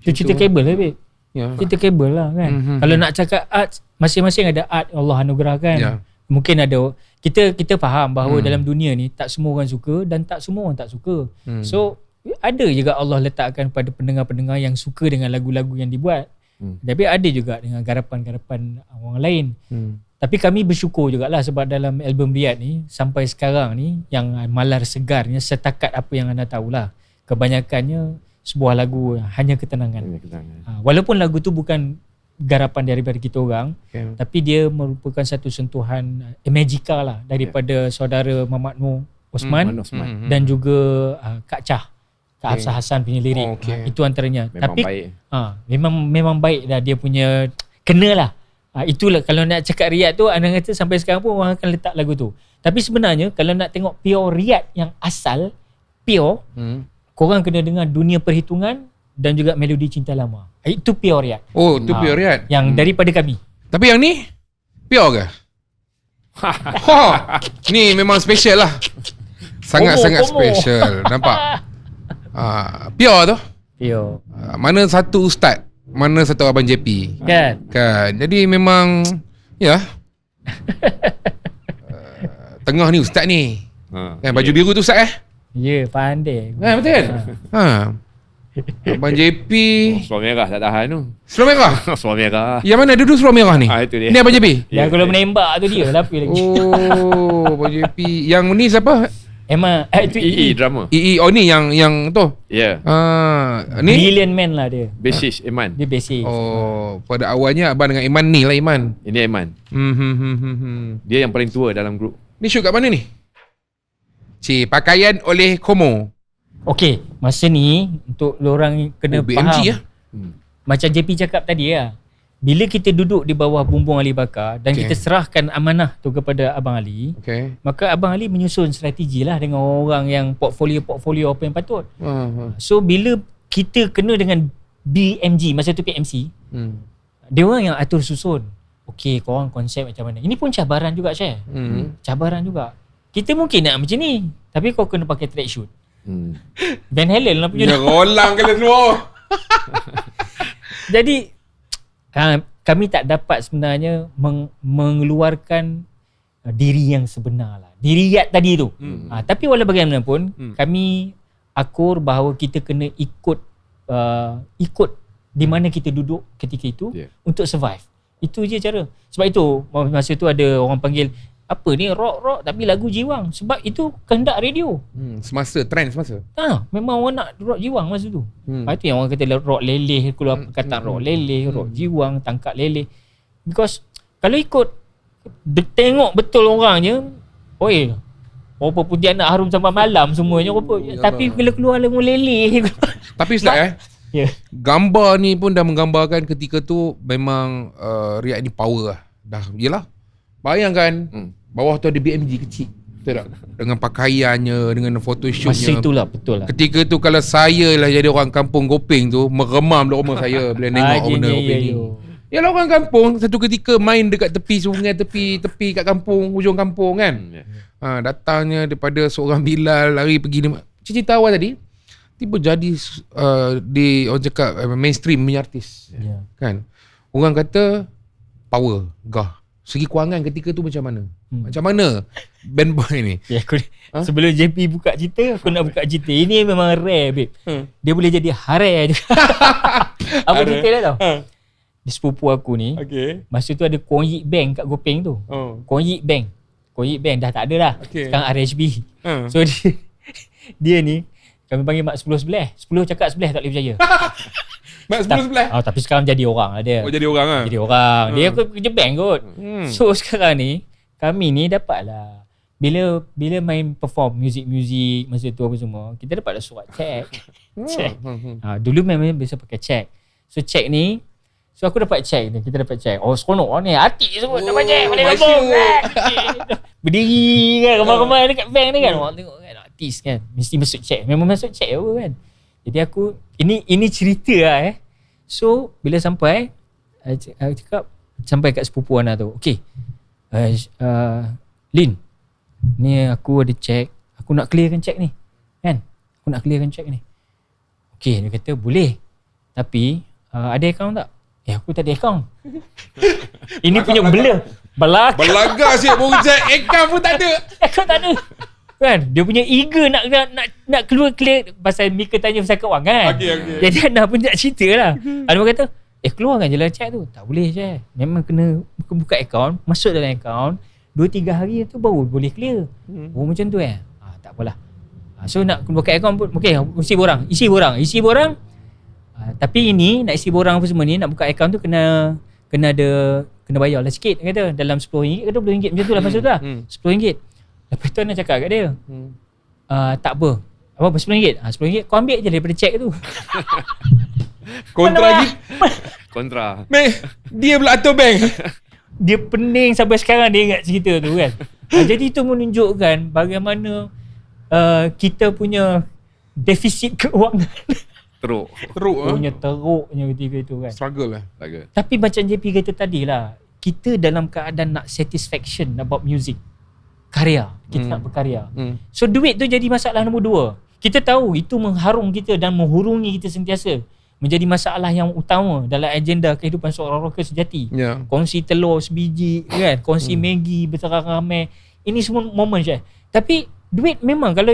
Speaker 3: Cerita kabel lah, babe. Cerita kabel lah kan. Kalau nak cakap art, masing-masing ada art Allah anugerahkan. Mungkin ada, kita faham bahawa dalam dunia ni tak semua orang suka dan tak semua orang tak suka. So ada juga Allah letakkan pada pendengar-pendengar yang suka dengan lagu-lagu yang dibuat. Tapi ada juga dengan garapan-garapan orang lain. Tapi kami bersyukur jugalah sebab dalam album Riyad ni sampai sekarang ni yang malar segarnya setakat apa yang anda tahulah, kebanyakannya sebuah lagu hanya ketenangan. Walaupun lagu tu bukan garapan daripada kita orang, tapi dia merupakan satu sentuhan magical lah daripada saudara Muhammad Noor Osman, dan juga Kak Chah, Kak Hafsah Hassan punya lirik. Itu antaranya.
Speaker 2: Memang
Speaker 3: tapi
Speaker 2: baik.
Speaker 3: Memang baik dah, dia punya kenalah. Itulah kalau nak cakap Riyad tu, anda kata sampai sekarang pun orang akan letak lagu tu. Tapi sebenarnya kalau nak tengok pure Riyad yang asal, pure, korang kena dengar Dunia Perhitungan dan juga Melodi Cinta Lama. Itu pure Riyad.
Speaker 1: Itu pure Riyad.
Speaker 3: Yang daripada kami.
Speaker 1: Tapi yang ni pure ke? Ni memang special lah. Sangat-sangat special. Nampak? Pure tu.
Speaker 3: Pure.
Speaker 1: Mana satu ustaz, mana satu Abang JP. Kan. Jadi memang tengah ni ustaz ni. Kan baju biru tu ustaz
Speaker 3: Ya, pandai.
Speaker 1: Betul. Abang JP
Speaker 2: Seluar merah tak tahan tu.
Speaker 1: Seluar merah?
Speaker 2: Seluar merah.
Speaker 1: Yang mana duduk seluar merah ni?
Speaker 2: Itu dia.
Speaker 1: Ni Abang JP?
Speaker 3: Yang kalau menembak tu dia lah lagi.
Speaker 1: Abang JP. Yang ni siapa?
Speaker 3: Emma itu
Speaker 2: EE drama.
Speaker 1: EE. Ni yang tu.
Speaker 2: Ya.
Speaker 1: Ni
Speaker 3: Brilliant Man lah dia.
Speaker 2: Basis Iman.
Speaker 3: Dia basis.
Speaker 1: Pada awalnya abang dengan Iman ni lah Iman.
Speaker 2: Ini Iman. Dia yang paling tua dalam grup.
Speaker 1: Ni shoot kat mana ni? Pakaian oleh Komo.
Speaker 3: Okey, masa ni untuk lorang kena
Speaker 1: BMG
Speaker 3: faham. Macam JP cakap tadi lah. bila kita duduk di bawah bumbung Ali Bakar dan kita serahkan amanah tu kepada Abang Ali, maka Abang Ali menyusun strategi lah dengan orang yang portfolio apa yang patut. So bila kita kena dengan BMG, masa tu PMC, dia orang yang atur susun. Okey, korang konsep macam mana. Ini pun cabaran juga, Syekh. Cabaran juga. Kita mungkin nak macam ni, tapi kau kena pakai tracksuit. Van Halen lah punya.
Speaker 1: Rolang kena semua.
Speaker 3: Jadi kami tak dapat sebenarnya mengeluarkan diri yang sebenar lah. Diri Riyad tadi tu. Tapi walau bagaimanapun kami akur bahawa kita kena ikut di mana kita duduk ketika itu untuk survive. Itu je cara. Sebab itu masa tu ada orang panggil apa ni, rock tapi lagu jiwang. Sebab itu kehendak radio.
Speaker 1: Semasa, trend semasa.
Speaker 3: Memang orang nak rock jiwang masa tu. Itu yang orang kata rock leleh, keluar perkataan rock leleh, rock jiwang, tangkap leleh. Because kalau ikut tengok betul orangnya, oi, rupa Pontianak harum sampai malam semuanya rupa. Tapi bila keluar lagu leleh.
Speaker 1: Tapi Ustaz gambar ni pun dah menggambarkan ketika tu memang Riyad ni power lah. Dah, yelah. Bayangkan bawah tu ada BMG kecil, betul tak? Dengan pakaiannya, dengan photoshootnya.
Speaker 3: Masa itulah, betul lah.
Speaker 1: Ketika tu kalau saya lah jadi orang kampung Gopeng tu, meremam lah rumah saya bila tengok benda Gopeng ni. Yalah, orang kampung satu ketika main dekat tepi sungai, tepi kat kampung, hujung kampung kan. Datangnya daripada seorang Bilal lari pergi ni. Cerita awal tadi tiba jadi di orang cakap mainstream punya artis. Kan? Orang kata power, gah. Segi kewangan ketika tu macam mana? Macam mana band boy ni?
Speaker 3: Sebelum JP buka cerita, aku nak buka cerita. Ini memang rare, babe. Dia boleh jadi hare juga. Apa cerita dia tau? Di sepupu aku ni, masa tu ada Kuang Yik Bank kat Gopeng tu. Kuang Yik Bank dah tak ada lah. Sekarang RHB. So dia ni, kami panggil mak 10 sebelah. 10 cakap sebelah tak boleh percaya.
Speaker 1: Mak 10 sebelah?
Speaker 3: Tapi sekarang jadi orang lah dia.
Speaker 1: Jadi orang lah?
Speaker 3: Jadi orang. Dia kerja bank kot. So sekarang ni, kami ni dapatlah. Bila main perform music masa tu apa semua, kita dapatlah surat cek. Dulu memang biasa pakai cek. So cek ni, so aku dapat cek ni. Kita dapat cek. Oh seronok ni. Hati semua dapat cek. Balik kampung. Berdiri kan. Ramai-ramai dekat bank ni kan. Orang tengok kan. Artis kan. Mesti masuk cek. Memang masuk cek apa kan. Jadi aku ini cerita lah So bila sampai aku cakap sampai kat sepupu Ana tu. Okey. Lin, ni aku ada cek. Aku nak clearkan cek ni. Kan? Aku nak clearkan cek ni. Okey, dia kata boleh. Tapi ada akaun tak? Aku tak ada akaun. Ini punya Belaga
Speaker 1: siap baru cek akaun pun tak ada.
Speaker 3: Akaun tak ada. Kan dia punya eager nak keluar clear pasal Mika tanya pasal kewangan. Jadi Ana pun nak cerita lah. Ana kata keluarkan je lah cek tu. Tak boleh je. Memang kena buka akaun, masuk dalam akaun 2-3 hari tu baru boleh clear. Macam tu tak apalah. So nak buka akaun pun isi borang. Tapi ini nak isi borang apa semua ni, nak buka akaun tu kena bayar lah sikit kata, dalam RM10 ke RM20 macam tu lah masa tu lah. RM10. Lepas tu Ana cakap kat dia, tak apa RM10? RM10 kau ambil je daripada cek tu.
Speaker 2: Kontra.
Speaker 1: Dia pula atur bank.
Speaker 3: Dia pening sampai sekarang dia ingat cerita tu kan. Jadi itu menunjukkan bagaimana kita punya defisit keuangan.
Speaker 1: Teruk
Speaker 3: Teruknya ketika itu kan.
Speaker 1: Struggle lah.
Speaker 3: Tapi macam JP kata tadi lah, kita dalam keadaan nak satisfaction about music, karya. Kita nak berkarya. So duit tu jadi masalah nombor 2. Kita tahu itu mengharung kita dan menghurungi kita sentiasa. Menjadi masalah yang utama dalam agenda kehidupan seorang rocker sejati. Kongsi telur sebiji kan, kongsi Maggi berteramai. Ini semua momen je. Tapi duit memang kalau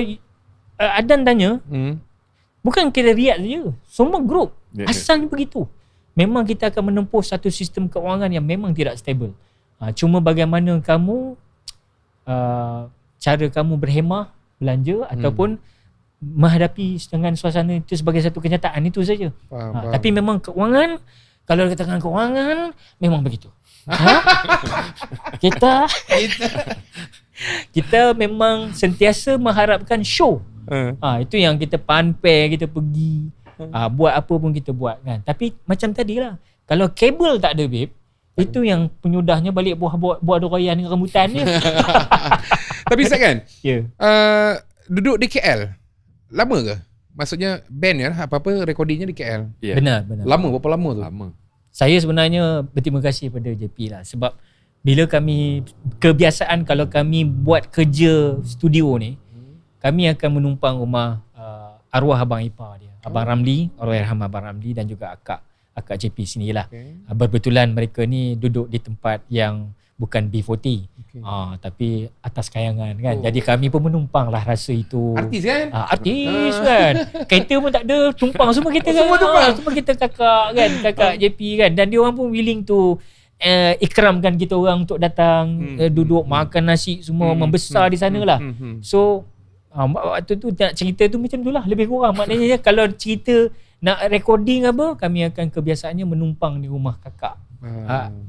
Speaker 3: Adan tanya, bukan kita Riyad saja, semua grup asalnya begitu. Memang kita akan menempuh satu sistem keuangan yang memang tidak stable. Cuma bagaimana kamu cara kamu berhemah belanja ataupun menghadapi dengan suasana itu sebagai satu kenyataan, itu saja. Tapi memang keuangan, kalau dikatakan keuangan memang begitu. Kita memang sentiasa mengharapkan show. Itu yang kita panpai, kita pergi buat apa pun kita buat kan. Tapi macam tadilah, Kalau kabel tak ada babe, itu yang penyudahnya balik buah dorayan dengan rambutan dia.
Speaker 1: Tapi Ustaz kan,
Speaker 3: Ya.
Speaker 1: duduk di KL, lama ke? Maksudnya band ya, apa-apa recordingnya di KL.
Speaker 2: Yeah.
Speaker 3: Benar.
Speaker 1: Lama, berapa lama tu?
Speaker 2: Lama.
Speaker 3: Saya sebenarnya berterima kasih pada JP lah, sebab bila kami kebiasaan kalau kami buat kerja studio ni, kami akan menumpang rumah arwah abang ipar dia, Abang Ramli, Allahyarham Abang Ramli, dan juga akak JP sinilah. Berbetulan mereka ni duduk di tempat yang bukan B40, tapi atas kayangan kan. Jadi kami pun menumpang lah rasa itu.
Speaker 1: Artis kan?
Speaker 3: Artis kan. Kereta pun tak ada, tumpang semua kita kan.
Speaker 1: Semua tumpang.
Speaker 3: Semua kita kakak JP kan. Dan dia orang pun willing to ikramkan kita orang untuk datang, duduk makan nasi semua, membesar di sana lah. So waktu tu nak cerita tu macam tu lah, lebih kurang. Maknanya kalau cerita nak recording apa, kami akan kebiasaannya menumpang di rumah kakak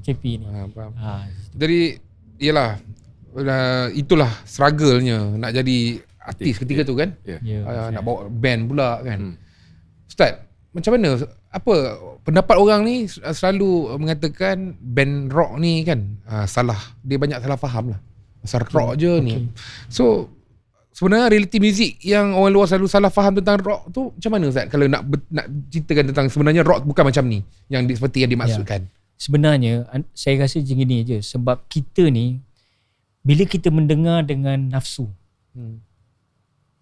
Speaker 3: JP ni.
Speaker 1: Jadi yelah, itulah struggle-nya nak jadi artis ketika tu kan. Nak bawa band pula kan. Ustaz, macam mana, apa pendapat orang ni selalu mengatakan band rock ni kan salah, dia banyak salah faham lah pasal rock je ni. So sebenarnya reality music yang orang luar selalu salah faham tentang rock tu macam mana Ustaz, kalau nak ceritakan tentang sebenarnya rock bukan macam ni yang seperti yang dimaksudkan?
Speaker 3: Sebenarnya saya rasa macam gini je, sebab kita ni bila kita mendengar dengan nafsu,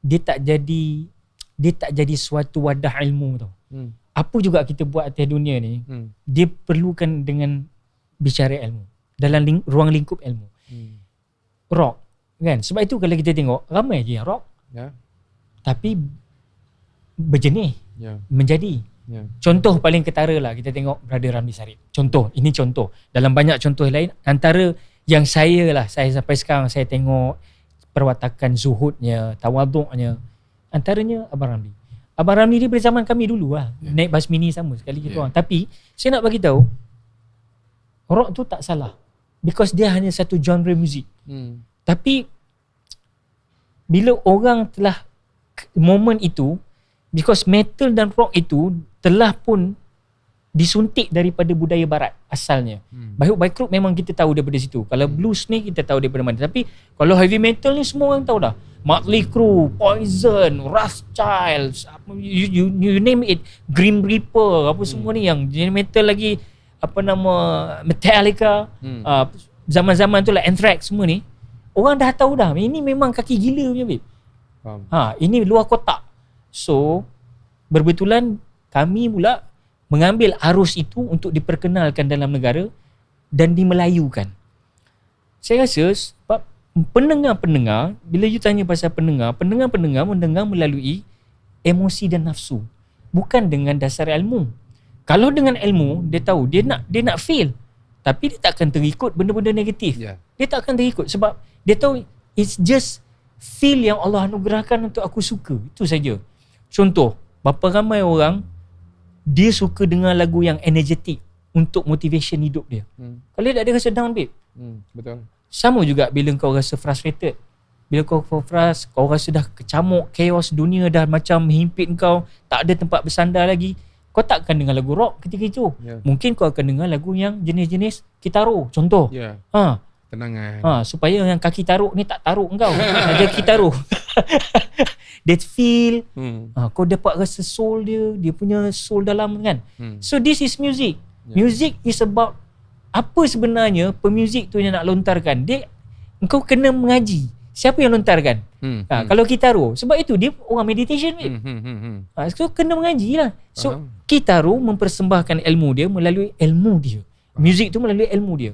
Speaker 3: dia tak jadi suatu wadah ilmu tau. Apa juga kita buat atas dunia ni, dia perlukan dengan bicara ilmu, dalam ruang lingkup ilmu. Rock kan, sebab itu kalau kita tengok ramai je yang rock, tapi berjenis, menjadi. Contoh paling ketara lah, kita tengok Brother Ramli Sarip. Ini contoh. Dalam banyak contoh lain, antara yang saya sampai sekarang saya tengok perwatakan zuhudnya, tawaduknya, antaranya Abang Ramli. Abang Ramli ni pada zaman kami dulu lah, naik bas mini sama sekali kita orang. Tapi saya nak bagi tahu, rock tu tak salah, because dia hanya satu genre muzik. Tapi bila orang telah moment itu, because metal dan rock itu telah pun disuntik daripada budaya barat asalnya. Baik Group memang kita tahu daripada situ. Kalau blues ni kita tahu daripada mana. Tapi kalau heavy metal ni semua orang tahu dah. Motley Crue, Poison, Rothschild, you name it, Grim Reaper, apa semua ni yang metal lagi, Metallica, zaman-zaman tu lah Anthrax semua ni. Orang dah tahu dah, ini memang kaki gila punya babe. Ini luar kotak. So berbetulan kami pula mengambil arus itu untuk diperkenalkan dalam negara dan dimelayukan. Saya rasa sebab pendengar-pendengar, bila you tanya pasal pendengar mendengar melalui emosi dan nafsu, bukan dengan dasar ilmu. Kalau dengan ilmu, dia tahu dia nak feel, tapi dia tak akan terikut benda-benda negatif. Dia tak akan terikut sebab dia tahu it's just feel yang Allah anugerahkan untuk aku suka. Itu saja. Contoh, berapa ramai orang dia suka dengar lagu yang energetik untuk motivation hidup dia. Kalau dia tak ada rasa down babe.
Speaker 1: Betul.
Speaker 3: Sama juga bila kau rasa frustrated. Bila kau rasa dah kecamuk, chaos dunia dah macam menghimpit kau, tak ada tempat bersandar lagi, kau tak akan dengar lagu rock ketika itu. Mungkin kau akan dengar lagu yang jenis-jenis kitaro, contoh.
Speaker 1: Tenangan.
Speaker 3: Supaya yang kaki taruk ni tak taruk kau. Ada kitaro. That feel, kau dapat rasa soul dia punya soul dalam kan. So this is music. Music is about apa sebenarnya pemuzik tu yang nak lontarkan. Engkau kena mengaji siapa yang lontarkan. Kalau kitaro, sebab itu dia orang meditation. So kena mengaji lah. So kitaro mempersembahkan ilmu dia melalui ilmu dia. Music tu melalui ilmu dia.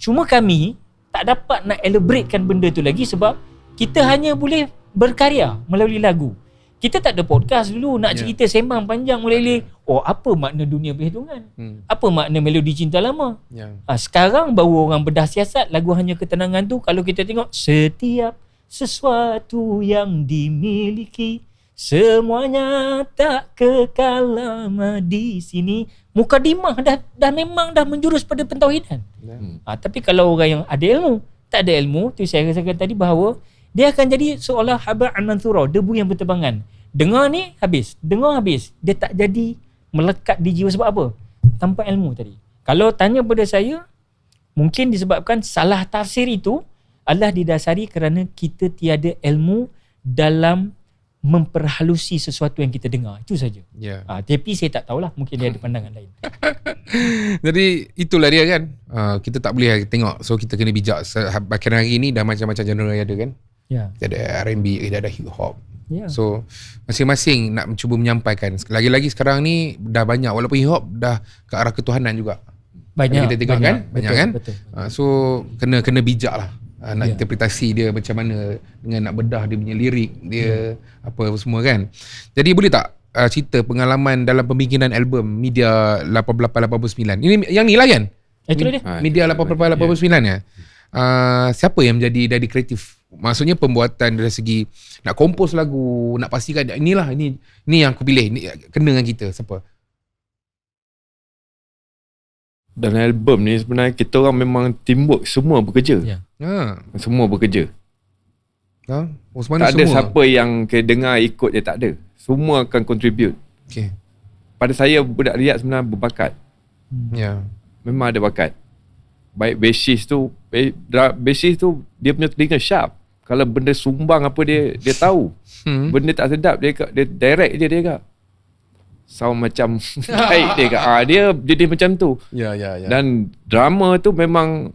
Speaker 3: Cuma kami tak dapat nak elaboratekan benda tu lagi sebab kita hanya boleh berkarya melalui lagu. Kita tak ada podcast dulu nak cerita sembang panjang melalui apa makna dunia perhitungan, apa makna melodi cinta lama. Sekarang baru orang bedah siasat lagu Hanya Ketenangan tu. Kalau kita tengok, setiap sesuatu yang dimiliki semuanya tak kekal lama di sini. Mukadimah dah memang dah menjurus pada pentauhidan. Tapi kalau orang yang ada ilmu, tak ada ilmu, tu saya katakan tadi bahawa dia akan jadi seolah haba'an manthura, debu yang berterbangan. Dengar ni habis, dengar habis. Dia tak jadi melekat di jiwa sebab apa? tanpa ilmu tadi. Kalau tanya pada saya, mungkin disebabkan salah tafsir itu adalah didasari kerana kita tiada ilmu dalam memperhalusi sesuatu yang kita dengar. Itu saja.
Speaker 1: Yeah.
Speaker 3: Tapi saya tak tahulah, mungkin dia ada pandangan lain.
Speaker 1: Jadi itulah dia kan. Kita tak boleh tengok. So kita kena bijak. Bahkan hari ni dah macam-macam genre yang ada kan.
Speaker 3: Ya.
Speaker 1: Kita ada R&B, kita ada hip hop.
Speaker 3: Ya.
Speaker 1: So masing-masing nak cuba menyampaikan. Lagi-lagi sekarang ni dah banyak, walaupun hip hop dah ke arah ketuhanan juga.
Speaker 3: Banyak.
Speaker 1: Kita tengok kan? Banyak
Speaker 3: betul,
Speaker 1: kan?
Speaker 3: Betul.
Speaker 1: So kena bijak lah. Nak interpretasi dia macam mana, dengan nak bedah dia punya lirik dia, apa semua kan. Jadi boleh tak cerita pengalaman dalam pembikinan album Media 8889? Ini yang ni lah kan?
Speaker 3: Itulah dia.
Speaker 1: Media 8889 ya. Siapa yang menjadi dari kreatif? Maksudnya pembuatan dari segi nak kompos lagu, nak pastikan inilah ini yang aku pilih, ni kena dengan kita. Siapa?
Speaker 2: Dalam album ni sebenarnya kita orang memang teamwork, semua bekerja. Semua bekerja. Tak ada semua? Siapa yang dengar ikut dia, tak ada. Semua akan contribute.
Speaker 1: Okay.
Speaker 2: Pada saya budak Riyad sebenarnya berbakat. Memang ada bakat. Baik bassist tu dia punya telinga sharp. Kalau benda sumbang apa dia tahu. Benda tak sedap dia direct je dia agak. Sound macam baik dia agak. Dia jadi macam tu.
Speaker 1: Ya.
Speaker 2: Dan drama tu memang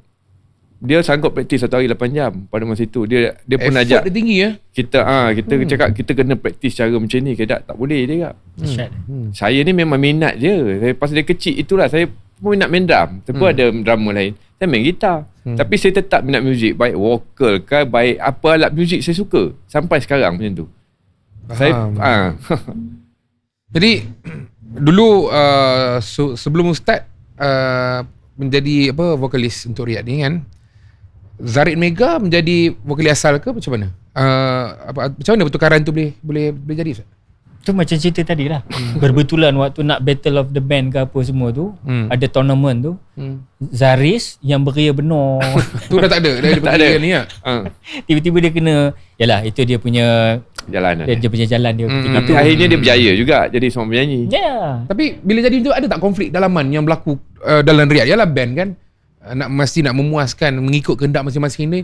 Speaker 2: dia sanggup praktis 1 hari 8 jam pada masa itu. Dia pun ajak
Speaker 1: dia tinggi ya.
Speaker 2: Kita cakap kita kena praktis cara macam ni ke tak boleh dia agak. Saya ni memang minat je. Pas dia kecil itulah saya pun minat main drum. Tapi ada drama lain. Saya main gitar. Tapi saya tetap minat muzik. Baik vokal ke, baik apa alat muzik saya suka. Sampai sekarang macam tu.
Speaker 1: Jadi dulu sebelum Ustaz menjadi vokalis untuk Riyad ni kan, Zarid Mega menjadi vokalis asal ke macam mana? Macam mana pertukaran tu boleh jadi Ustaz?
Speaker 3: Tu macam cerita tadi lah. Berbetulan waktu nak Battle of the Band ke apa semua tu, ada tournament tu, Zaris yang beria benar.
Speaker 1: Tu dah tak ada.
Speaker 2: Tak ada
Speaker 1: ni ya.
Speaker 3: Tiba-tiba dia kena, yalah itu dia punya
Speaker 2: jalan.
Speaker 3: Dia punya jalan dia ketika
Speaker 2: tu. Akhirnya dia berjaya juga jadi seorang penyanyi.
Speaker 1: Tapi bila jadi tu ada tak konflik dalaman yang berlaku dalam Riyad? Yalah band kan, mesti nak memuaskan mengikut kehendak masing-masing ni.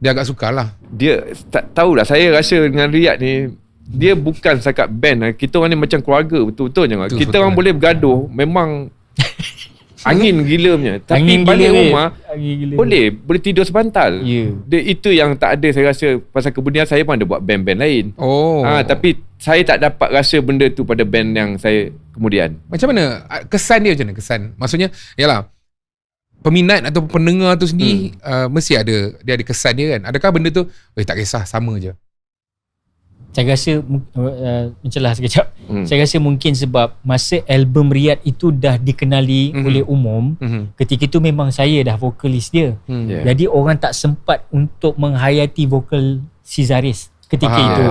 Speaker 1: Dia agak sukar lah. Dia
Speaker 2: tak tahulah, saya rasa dengan Riyad ni dia bukan setakat band. Kita orang ni macam keluarga betul-betul je. Kita orang boleh bergaduh memang angin gila punya. Tapi angin balik rumah boleh tidur sebantal. Dia, itu yang tak ada saya rasa. Pasal kemudian saya pun ada buat band-band lain. Tapi saya tak dapat rasa benda tu pada band yang saya kemudian.
Speaker 1: Macam mana kesan dia, macam mana kesan? Maksudnya yalah, peminat atau pendengar tu sendiri mesti ada kesan dia kan. Adakah benda tu tak kisah, sama je?
Speaker 3: Saya rasa mencelah sekejap. Saya rasa mungkin sebab masa album Riyad itu dah dikenali oleh umum, ketika itu memang saya dah vokalis dia. Jadi orang tak sempat untuk menghayati vokal si Zaris ketika itu.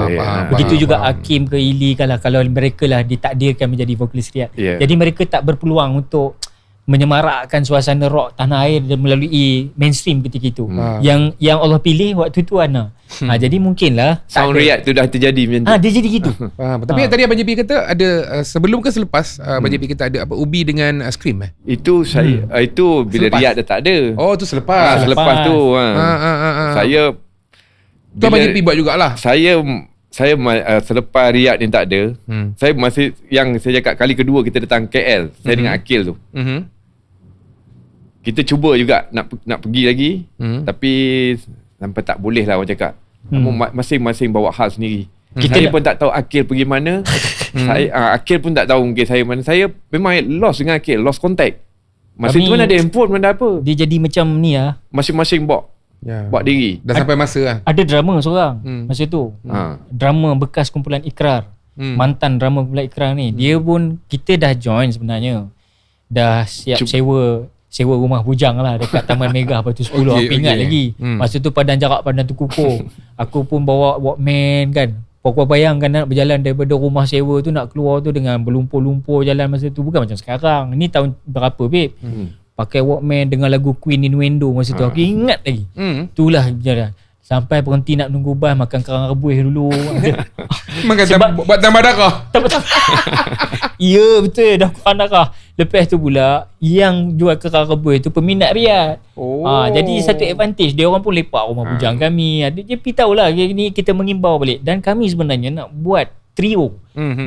Speaker 3: Begitu juga Hakim ke Ili kalau mereka lah ditakdirkan menjadi vokalis Riyad. Jadi mereka tak berpeluang untuk menyemarakkan suasana rock tanah air melalui mainstream ketika itu. Yang Allah pilih waktu tu Ana. Jadi mungkinlah
Speaker 2: sound Riyad tu dah terjadi macam tu.
Speaker 3: Dia jadi gitu.
Speaker 1: Tapi tadi Abang JP kata ada sebelum ke selepas Abang JP kata ada apa Ubi dengan Scream
Speaker 2: Itu saya itu bila selepas. Riyad dah tak ada.
Speaker 1: Tu selepas.
Speaker 2: Selepas tu saya
Speaker 1: tu Abang JP buat jugalah.
Speaker 2: Saya selepas Riyad ni tak ada, saya masih yang saya cakap kali kedua kita datang KL, saya dengan Akil tu. Kita cuba juga nak pergi lagi, tapi sampai tak boleh lah orang cakap. Masing-masing bawa hal sendiri. Saya pun tak tahu Akil pergi mana. Akil pun tak tahu mungkin saya mana. Saya memang lost dengan Akil, lost contact. Masa tu mana ada handphone, mana ada apa.
Speaker 3: Dia jadi macam ni lah.
Speaker 2: Masing-masing buat diri.
Speaker 1: Dah sampai masa lah.
Speaker 3: Ada drama seorang masa tu. Drama bekas kumpulan Ikrar. Mantan drama kumpulan Ikrar ni. Dia pun, kita dah join sebenarnya. Dah siap sewa rumah bujang lah dekat Taman Mega lepas tu 10 aku ingat lagi. Masa tu Padang Jarak, Padang Tukuko. Aku pun bawa Walkman kan. Kau bayangkan nak berjalan daripada rumah sewa tu nak keluar tu dengan berlumpur-lumpur jalan masa tu. Bukan macam sekarang. Ni tahun berapa babe? Pakai Walkman dengan lagu Queen Innuendo masa tu. Aku ingat lagi. Itulah jalan. Sampai berhenti nak nunggu bas, makan kerang rebus dulu.
Speaker 1: Makan buat tambah darah.
Speaker 3: Ya betul, dah kurang darah. Lepas tu pula yang jual kerang rebus tu peminat Riyadh. Jadi satu advantage, dia orang pun lepak rumah bujang kami. Ada JP tahulah ni kita mengimbau balik. Dan kami sebenarnya nak buat trio.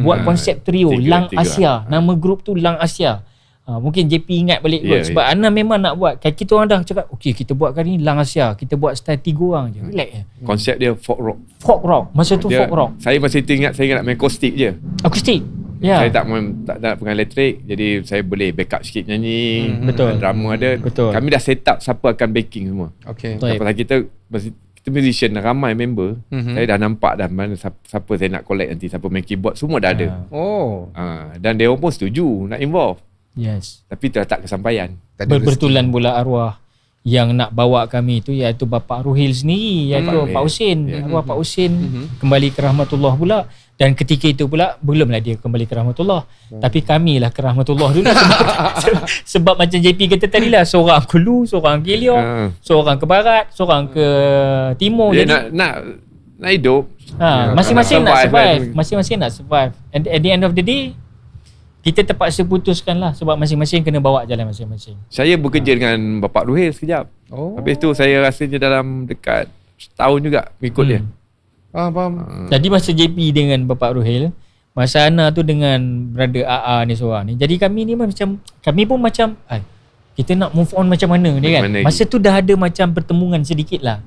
Speaker 3: Buat konsep trio Lang Asia. Nama grup tu Lang Asia. Mungkin JP ingat balik kot. Sebab Ana memang nak buat. Kita orang dah cakap, okey kita buat kali ni Lang Asia. Kita buat style 3 orang je. Relax je.
Speaker 2: Konsep dia folk rock.
Speaker 3: Folk rock. Masa tu folk rock.
Speaker 2: Saya masih ingat saya nak main akustik je.
Speaker 3: Akustik. Ya.
Speaker 2: Saya tak nak pegang elektrik. Jadi saya boleh backup sikit nyanyi.
Speaker 3: Betul.
Speaker 2: Drama ada.
Speaker 3: Betul.
Speaker 2: Kami dah set up siapa akan backing semua.
Speaker 1: Okay.
Speaker 2: Lepas kita musician ramai member. Saya dah nampak dah mana siapa saya nak collect nanti, siapa main keyboard, semua dah ada. Dan dia orang pun setuju nak involve.
Speaker 3: Yes.
Speaker 2: Tapi tak kesampaian.
Speaker 3: Berbetulan pula arwah yang nak bawa kami tu iaitu Bapak Ruhil sendiri, iaitu Pak Husin. Arwah Pak Husin kembali ke rahmatullah pula. Dan ketika itu pula belumlah dia kembali ke rahmatullah. Tapi kamilah ke rahmatullah dulu. sebab macam JP kata tadi lah, seorang ke Lu, seorang ke Ilyong, seorang ke barat, seorang ke timur.
Speaker 2: Dia
Speaker 3: jadi
Speaker 2: nak hidup.
Speaker 3: Masing-masing nak survive. Masing-masing nak survive. And at the end of the day, kita terpaksa putuskan lah sebab masing-masing kena bawa jalan masing-masing.
Speaker 2: Saya bekerja dengan Bapak Ruhil sekejap. Habis tu saya rasanya dalam dekat setahun juga ikut dia.
Speaker 1: Faham.
Speaker 3: Jadi masa JP dengan Bapak Ruhil, masa Ana tu dengan brother AA ni seorang ni. Jadi kami ni macam, kami pun macam kita nak move on macam mana ni kan. Masa tu dah ada macam pertemuan sedikit lah.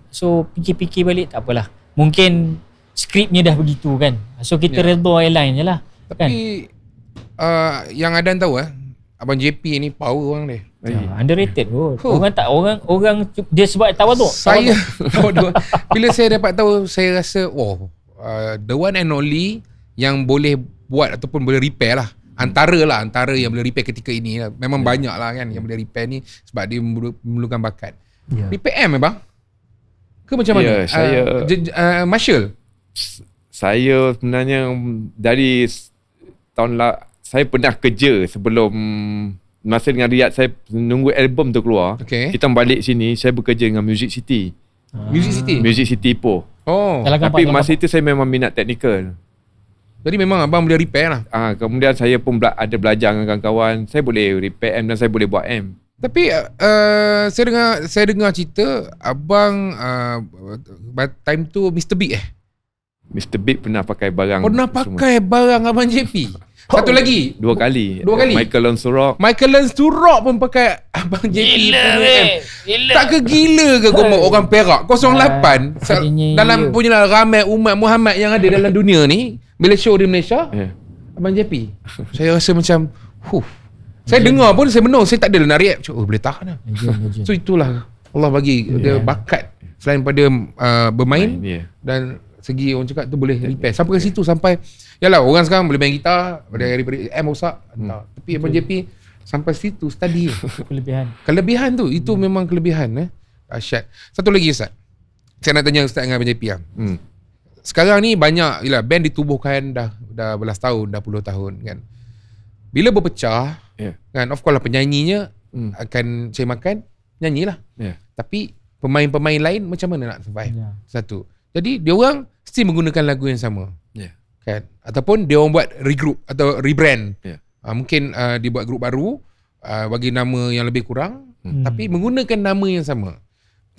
Speaker 3: So fikir-fikir balik, tak apalah. Mungkin skripnya dah begitu kan. So kita redha airline je lah.
Speaker 1: Tapi yang Adan tahu Abang JP ni power orang dia.
Speaker 3: Underrated kot. Orang dia sebab tawaduk.
Speaker 1: Saya bila saya dapat tahu, saya rasa the one and only yang boleh buat ataupun boleh repair lah. Antara yang boleh repair ketika ini lah. Memang banyak lah kan yang boleh repair ni sebab dia memerlukan bakat. Repair bang? Ke macam mana?
Speaker 2: Saya
Speaker 1: Marshall.
Speaker 2: Saya sebenarnya dari tahun saya pernah kerja sebelum masa dengan Riyadh, saya nunggu album tu keluar. Kita balik sini, saya bekerja dengan Music City. Music City Ipoh. Tapi masa itu saya memang minat teknikal.
Speaker 1: Jadi memang abang boleh repair lah.
Speaker 2: Kemudian saya pun ada belajar dengan kawan-kawan. Saya boleh repair amp dan saya boleh buat amp.
Speaker 1: Tapi saya dengar cerita abang time tu Mr. Big
Speaker 2: Mr. Big pernah pakai barang.
Speaker 1: Pernah pakai barang abang JP. Satu lagi.
Speaker 2: Dua kali. Michael Lansurok
Speaker 1: pun pakai abang JP punya. Tak ke gila ke kau orang Perak 08 dalam punya ramai umat Muhammad yang ada dalam dunia ni, bila show di Malaysia, abang JP. Saya rasa macam saya dengar pun saya menung, saya tak ada nak react. Boleh tahan lah. So itulah Allah bagi dia bakat selain pada bermain dan segi orang cakap tu boleh repair. Sampai ke situ, sampai yalah orang sekarang boleh main gitar daripada M rosak. Tapi abang JP sampai situ study. Kelebihan tu, itu memang kelebihan dahsyat. Satu lagi Ustaz, saya nak tanya Ustaz dengan abang JP lah. Sekarang ni banyak band ditubuhkan dah belas tahun, dah puluh tahun kan. Bila berpecah kan, of course lah penyanyinya akan cari makan, nyanyilah. Tapi pemain-pemain lain macam mana nak survive? Satu. Jadi dia orang mesti menggunakan lagu yang sama. Kan? Ataupun dia orang buat regroup atau rebrand. Mungkin dia buat grup baru, bagi nama yang lebih kurang, tapi menggunakan nama yang sama.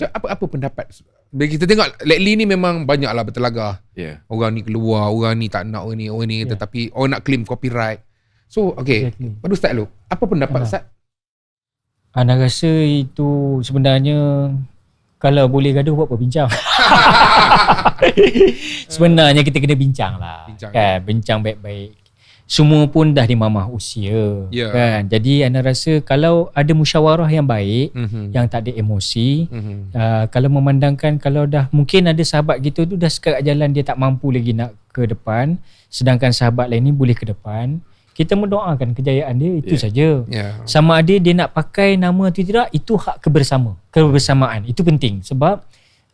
Speaker 1: Apa pendapat? Bila kita tengok lately ni memang banyaklah bertelagah. Orang ni keluar, orang ni tak nak orang ni tetapi orang nak claim copyright. So pada Ustaz dulu, apa pendapat Ustaz?
Speaker 3: Ana rasa itu sebenarnya kalau boleh gaduh buat apa bincang. Sebenarnya kita kena bincang lah. Bincang baik-baik. Semua pun dah di mamah usia kan. Jadi Ana rasa kalau ada musyawarah yang baik, yang tak ada emosi, kalau memandangkan kalau dah mungkin ada sahabat kita tu dah sekat jalan, dia tak mampu lagi nak ke depan, sedangkan sahabat lain ni boleh ke depan, kita mendoakan kejayaan dia, itu saja. Sama ada dia nak pakai nama atau tidak, itu hak kebersamaan. Itu penting sebab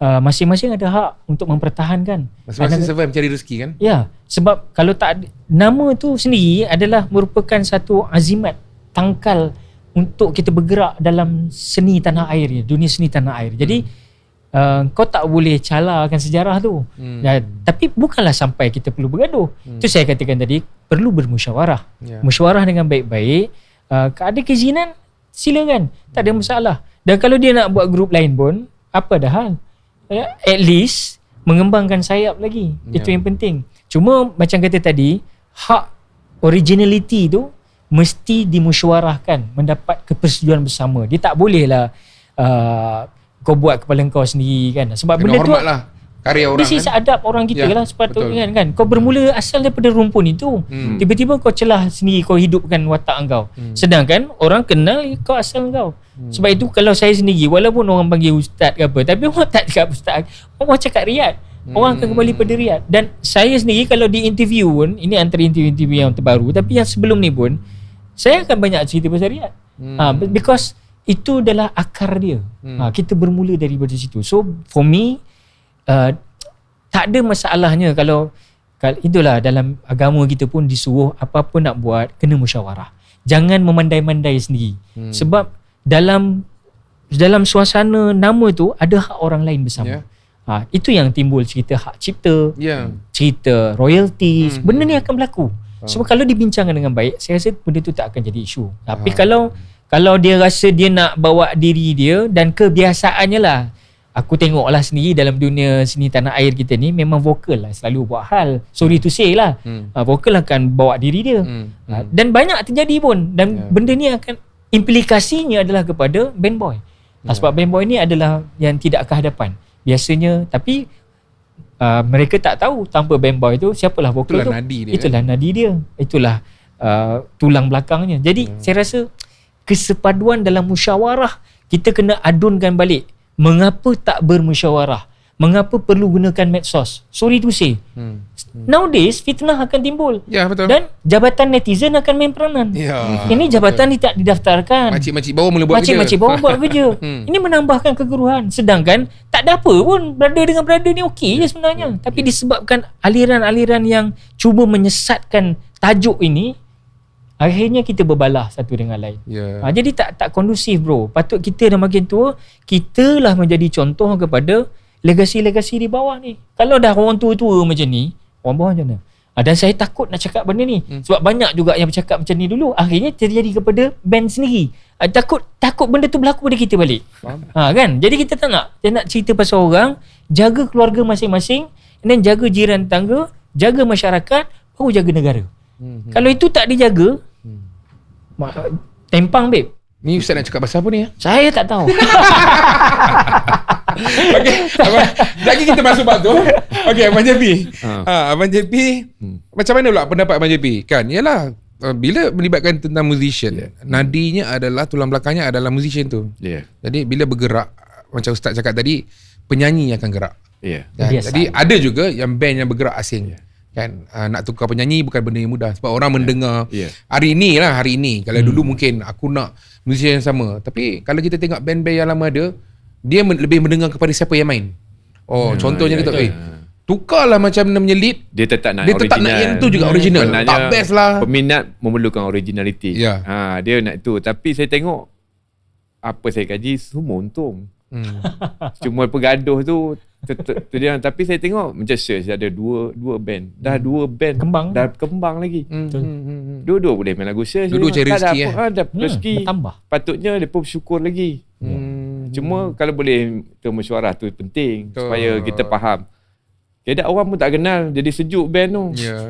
Speaker 3: masing-masing ada hak untuk mempertahankan.
Speaker 1: Masing-masing survive mencari rezeki kan?
Speaker 3: Ya, sebab kalau tak ada, nama tu sendiri adalah merupakan satu azimat, tangkal untuk kita bergerak dalam seni tanah air, dunia seni tanah air. Jadi kau tak boleh calarkan sejarah tu. Tapi bukanlah sampai kita perlu bergaduh. Itu saya katakan tadi, perlu bermusyawarah. Musyawarah dengan baik-baik. Ada keizinan, silakan, tak ada masalah. Dan kalau dia nak buat grup lain pun, apa dah hal, at least mengembangkan sayap lagi. Itu yang penting. Cuma macam kata tadi, hak originality tu mesti dimusyawarahkan, mendapat kepersetujuan bersama. Dia tak boleh lah kau buat kepala kau sendiri kan. Sebab
Speaker 1: kena
Speaker 3: benda tu
Speaker 1: hormat lah karya orang,
Speaker 3: this is adab orang kita lah sepatutnya kan. Kau
Speaker 1: Hmm.
Speaker 3: bermula asal daripada rumpun itu. Tiba-tiba kau celah sendiri, kau hidupkan watak kau. Sedangkan orang kenal kau asal kau. Sebab itu kalau saya sendiri, walaupun orang panggil ustaz ke apa, tapi orang tak cakap ustaz, orang cakap Riyad. Orang akan kembali pada Riyad. Dan saya sendiri kalau di interview pun, ini antara interview yang terbaru, tapi yang sebelum ni pun saya akan banyak cerita pasal Riyad. Because itu adalah akar dia. Kita bermula daripada situ. So for me, tak ada masalahnya kalau itulah dalam agama kita pun disuruh apa-apa nak buat kena musyawarah. Jangan memandai-mandai sendiri. Sebab dalam suasana nama tu ada hak orang lain bersama. Itu yang timbul cerita hak cipta, cerita royalties, benda ni akan berlaku. Sebab kalau dibincangkan dengan baik, saya rasa benda tu tak akan jadi isu. Tapi kalau dia rasa dia nak bawa diri dia dan kebiasaannya lah, aku tengoklah sendiri dalam dunia seni tanah air kita ni, memang vokal lah selalu buat hal, sorry to say lah, vokal akan bawa diri dia. Dan banyak terjadi pun. Dan benda ni akan, implikasinya adalah kepada band boy. Sebab band boy ni adalah yang tidak ke hadapan biasanya. Tapi mereka tak tahu tanpa band boy tu siapalah vokal tu. Itulah nadi dia. Itulah tulang belakangnya. Jadi saya rasa kesepaduan dalam musyawarah kita kena adunkan balik. Mengapa tak bermusyawarah? Mengapa perlu gunakan medsos? Sorry to say, nowadays fitnah akan timbul.
Speaker 1: Betul.
Speaker 3: Dan jabatan netizen akan main peranan. Ini jabatan ni tak didaftarkan.
Speaker 1: Makcik-makcik bawah mula buat kerja.
Speaker 3: Makcik-makcik bawah buat kerja. Ini menambahkan keguruhan. Sedangkan tak ada apa pun, brother dengan brother ni okey je sebenarnya. Tapi disebabkan aliran-aliran yang cuba menyesatkan tajuk ini, akhirnya kita berbalah satu dengan lain. Jadi tak kondusif bro. Patut kita dah makin tua, kita lah menjadi contoh kepada legasi-legasi di bawah ni. Kalau dah orang tua-tua macam ni, orang bawah macam mana? Dan saya takut nak cakap benda ni. Sebab banyak juga yang bercakap macam ni dulu, akhirnya terjadi kepada band sendiri. Takut benda tu berlaku pada kita balik. Kan? Jadi kita tak nak cerita pasal orang, jaga keluarga masing-masing, dan jaga jiran tangga, jaga masyarakat, baru jaga negara. Kalau itu tak dijaga, tempang babe.
Speaker 1: Ni ustaz nak cakap pasal apa ni?
Speaker 3: Saya tak tahu.
Speaker 1: Okey, lagi kita masuk bab tu. Okey, Abang JP. Abang JP, macam mana pula pendapat Abang JP? Kan, yalah, bila melibatkan tentang musician, nadinya adalah, tulang belakangnya adalah musician tu. Jadi bila bergerak, macam ustaz cakap tadi, penyanyi akan gerak. Kan? Jadi ada juga yang band yang bergerak asing. Kan, nak tukar penyanyi bukan benda yang mudah. Sebab orang mendengar hari ni. Kalau dulu mungkin aku nak musician yang sama. Tapi kalau kita tengok band-band yang lama ada, dia lebih mendengar kepada siapa yang main. Contohnya kita tukarlah macam namanya lead, dia tetap nak yang tu juga original. Tak best lah.
Speaker 2: Peminat memerlukan originality. Dia nak tu. Tapi saya tengok, apa saya kaji, semua untung. Cuma pergaduh tu dia. Tapi saya tengok macam search ada dua band. Dah dua band dah kembang lagi. Dua-dua boleh main lagu search.
Speaker 1: Dua-dua cari rezeki.
Speaker 2: Ada rezeki.
Speaker 3: Bertambah.
Speaker 2: Patutnya mereka bersyukur lagi. Cuma kalau boleh mesyuarah tu penting supaya kita faham. Keadaan orang pun tak kenal, jadi sejuk band tu.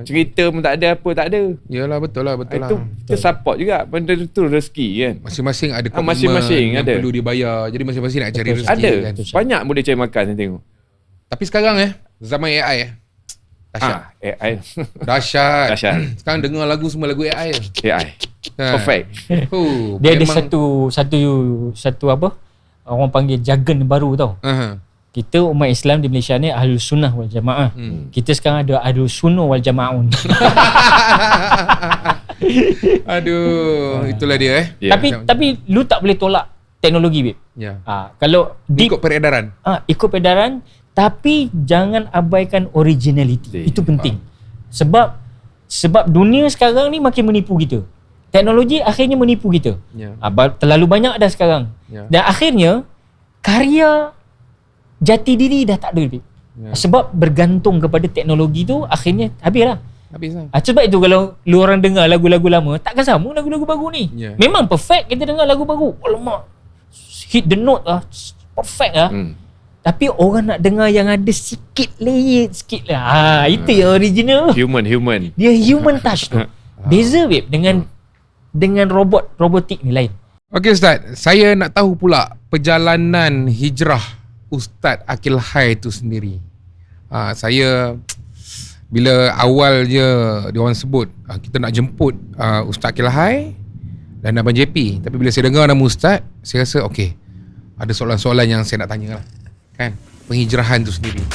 Speaker 2: Cerita pun tak ada, apa tak ada.
Speaker 1: Yalah, betul lah.
Speaker 2: Itu kita support juga. Benda tu rezeki kan.
Speaker 1: Masing-masing ada
Speaker 2: masing-masing
Speaker 1: yang
Speaker 2: ada.
Speaker 1: perlu dibayar. Jadi masing-masing nak cari rezeki.
Speaker 2: Ada.
Speaker 1: Kan?
Speaker 2: Banyak boleh cari makan saya tengok.
Speaker 1: Tapi sekarang zaman AI dahsyat.
Speaker 2: AI.
Speaker 1: Dahsyat. Sekarang dengar lagu semua lagu AI. Perfect.
Speaker 3: Dia ada satu apa? Orang panggil jargon baru tau. Kita umat Islam di Malaysia ni Ahlus Sunnah wal Jamaah. Kita sekarang ada Ahlus Sunnah wal Jama'un.
Speaker 1: Aduh, itulah dia
Speaker 3: Tapi lu tak boleh tolak teknologi babe. Kalau
Speaker 1: ikut peredaran.
Speaker 3: Ikut peredaran, tapi jangan abaikan originality. Itu penting. Sebab dunia sekarang ni makin menipu kita. Teknologi akhirnya menipu kita. Terlalu banyak dah sekarang. Dan akhirnya karya jati diri dah tak ada, babe. Sebab bergantung kepada teknologi tu, akhirnya habislah. Sebab itu kalau lu orang dengar lagu-lagu lama, takkan sama lagu-lagu baru ni. Memang perfect kita dengar lagu baru. Alamak, hit the note lah, perfect lah. Tapi orang nak dengar yang ada sikit layer sikit lah. Itu yang original.
Speaker 2: Human.
Speaker 3: Dia human touch tu. Beza, babe, dengan robotik ni lain.
Speaker 1: Okey Ustaz, saya nak tahu pula perjalanan hijrah Ustaz Aqil Hai tu sendiri. Saya bila awal je dia orang sebut kita nak jemput Ustaz Aqil Hai dan Abang JP, tapi bila saya dengar nama Ustaz, saya rasa okey, ada soalan-soalan yang saya nak tanya lah, kan, penghijrahan tu sendiri.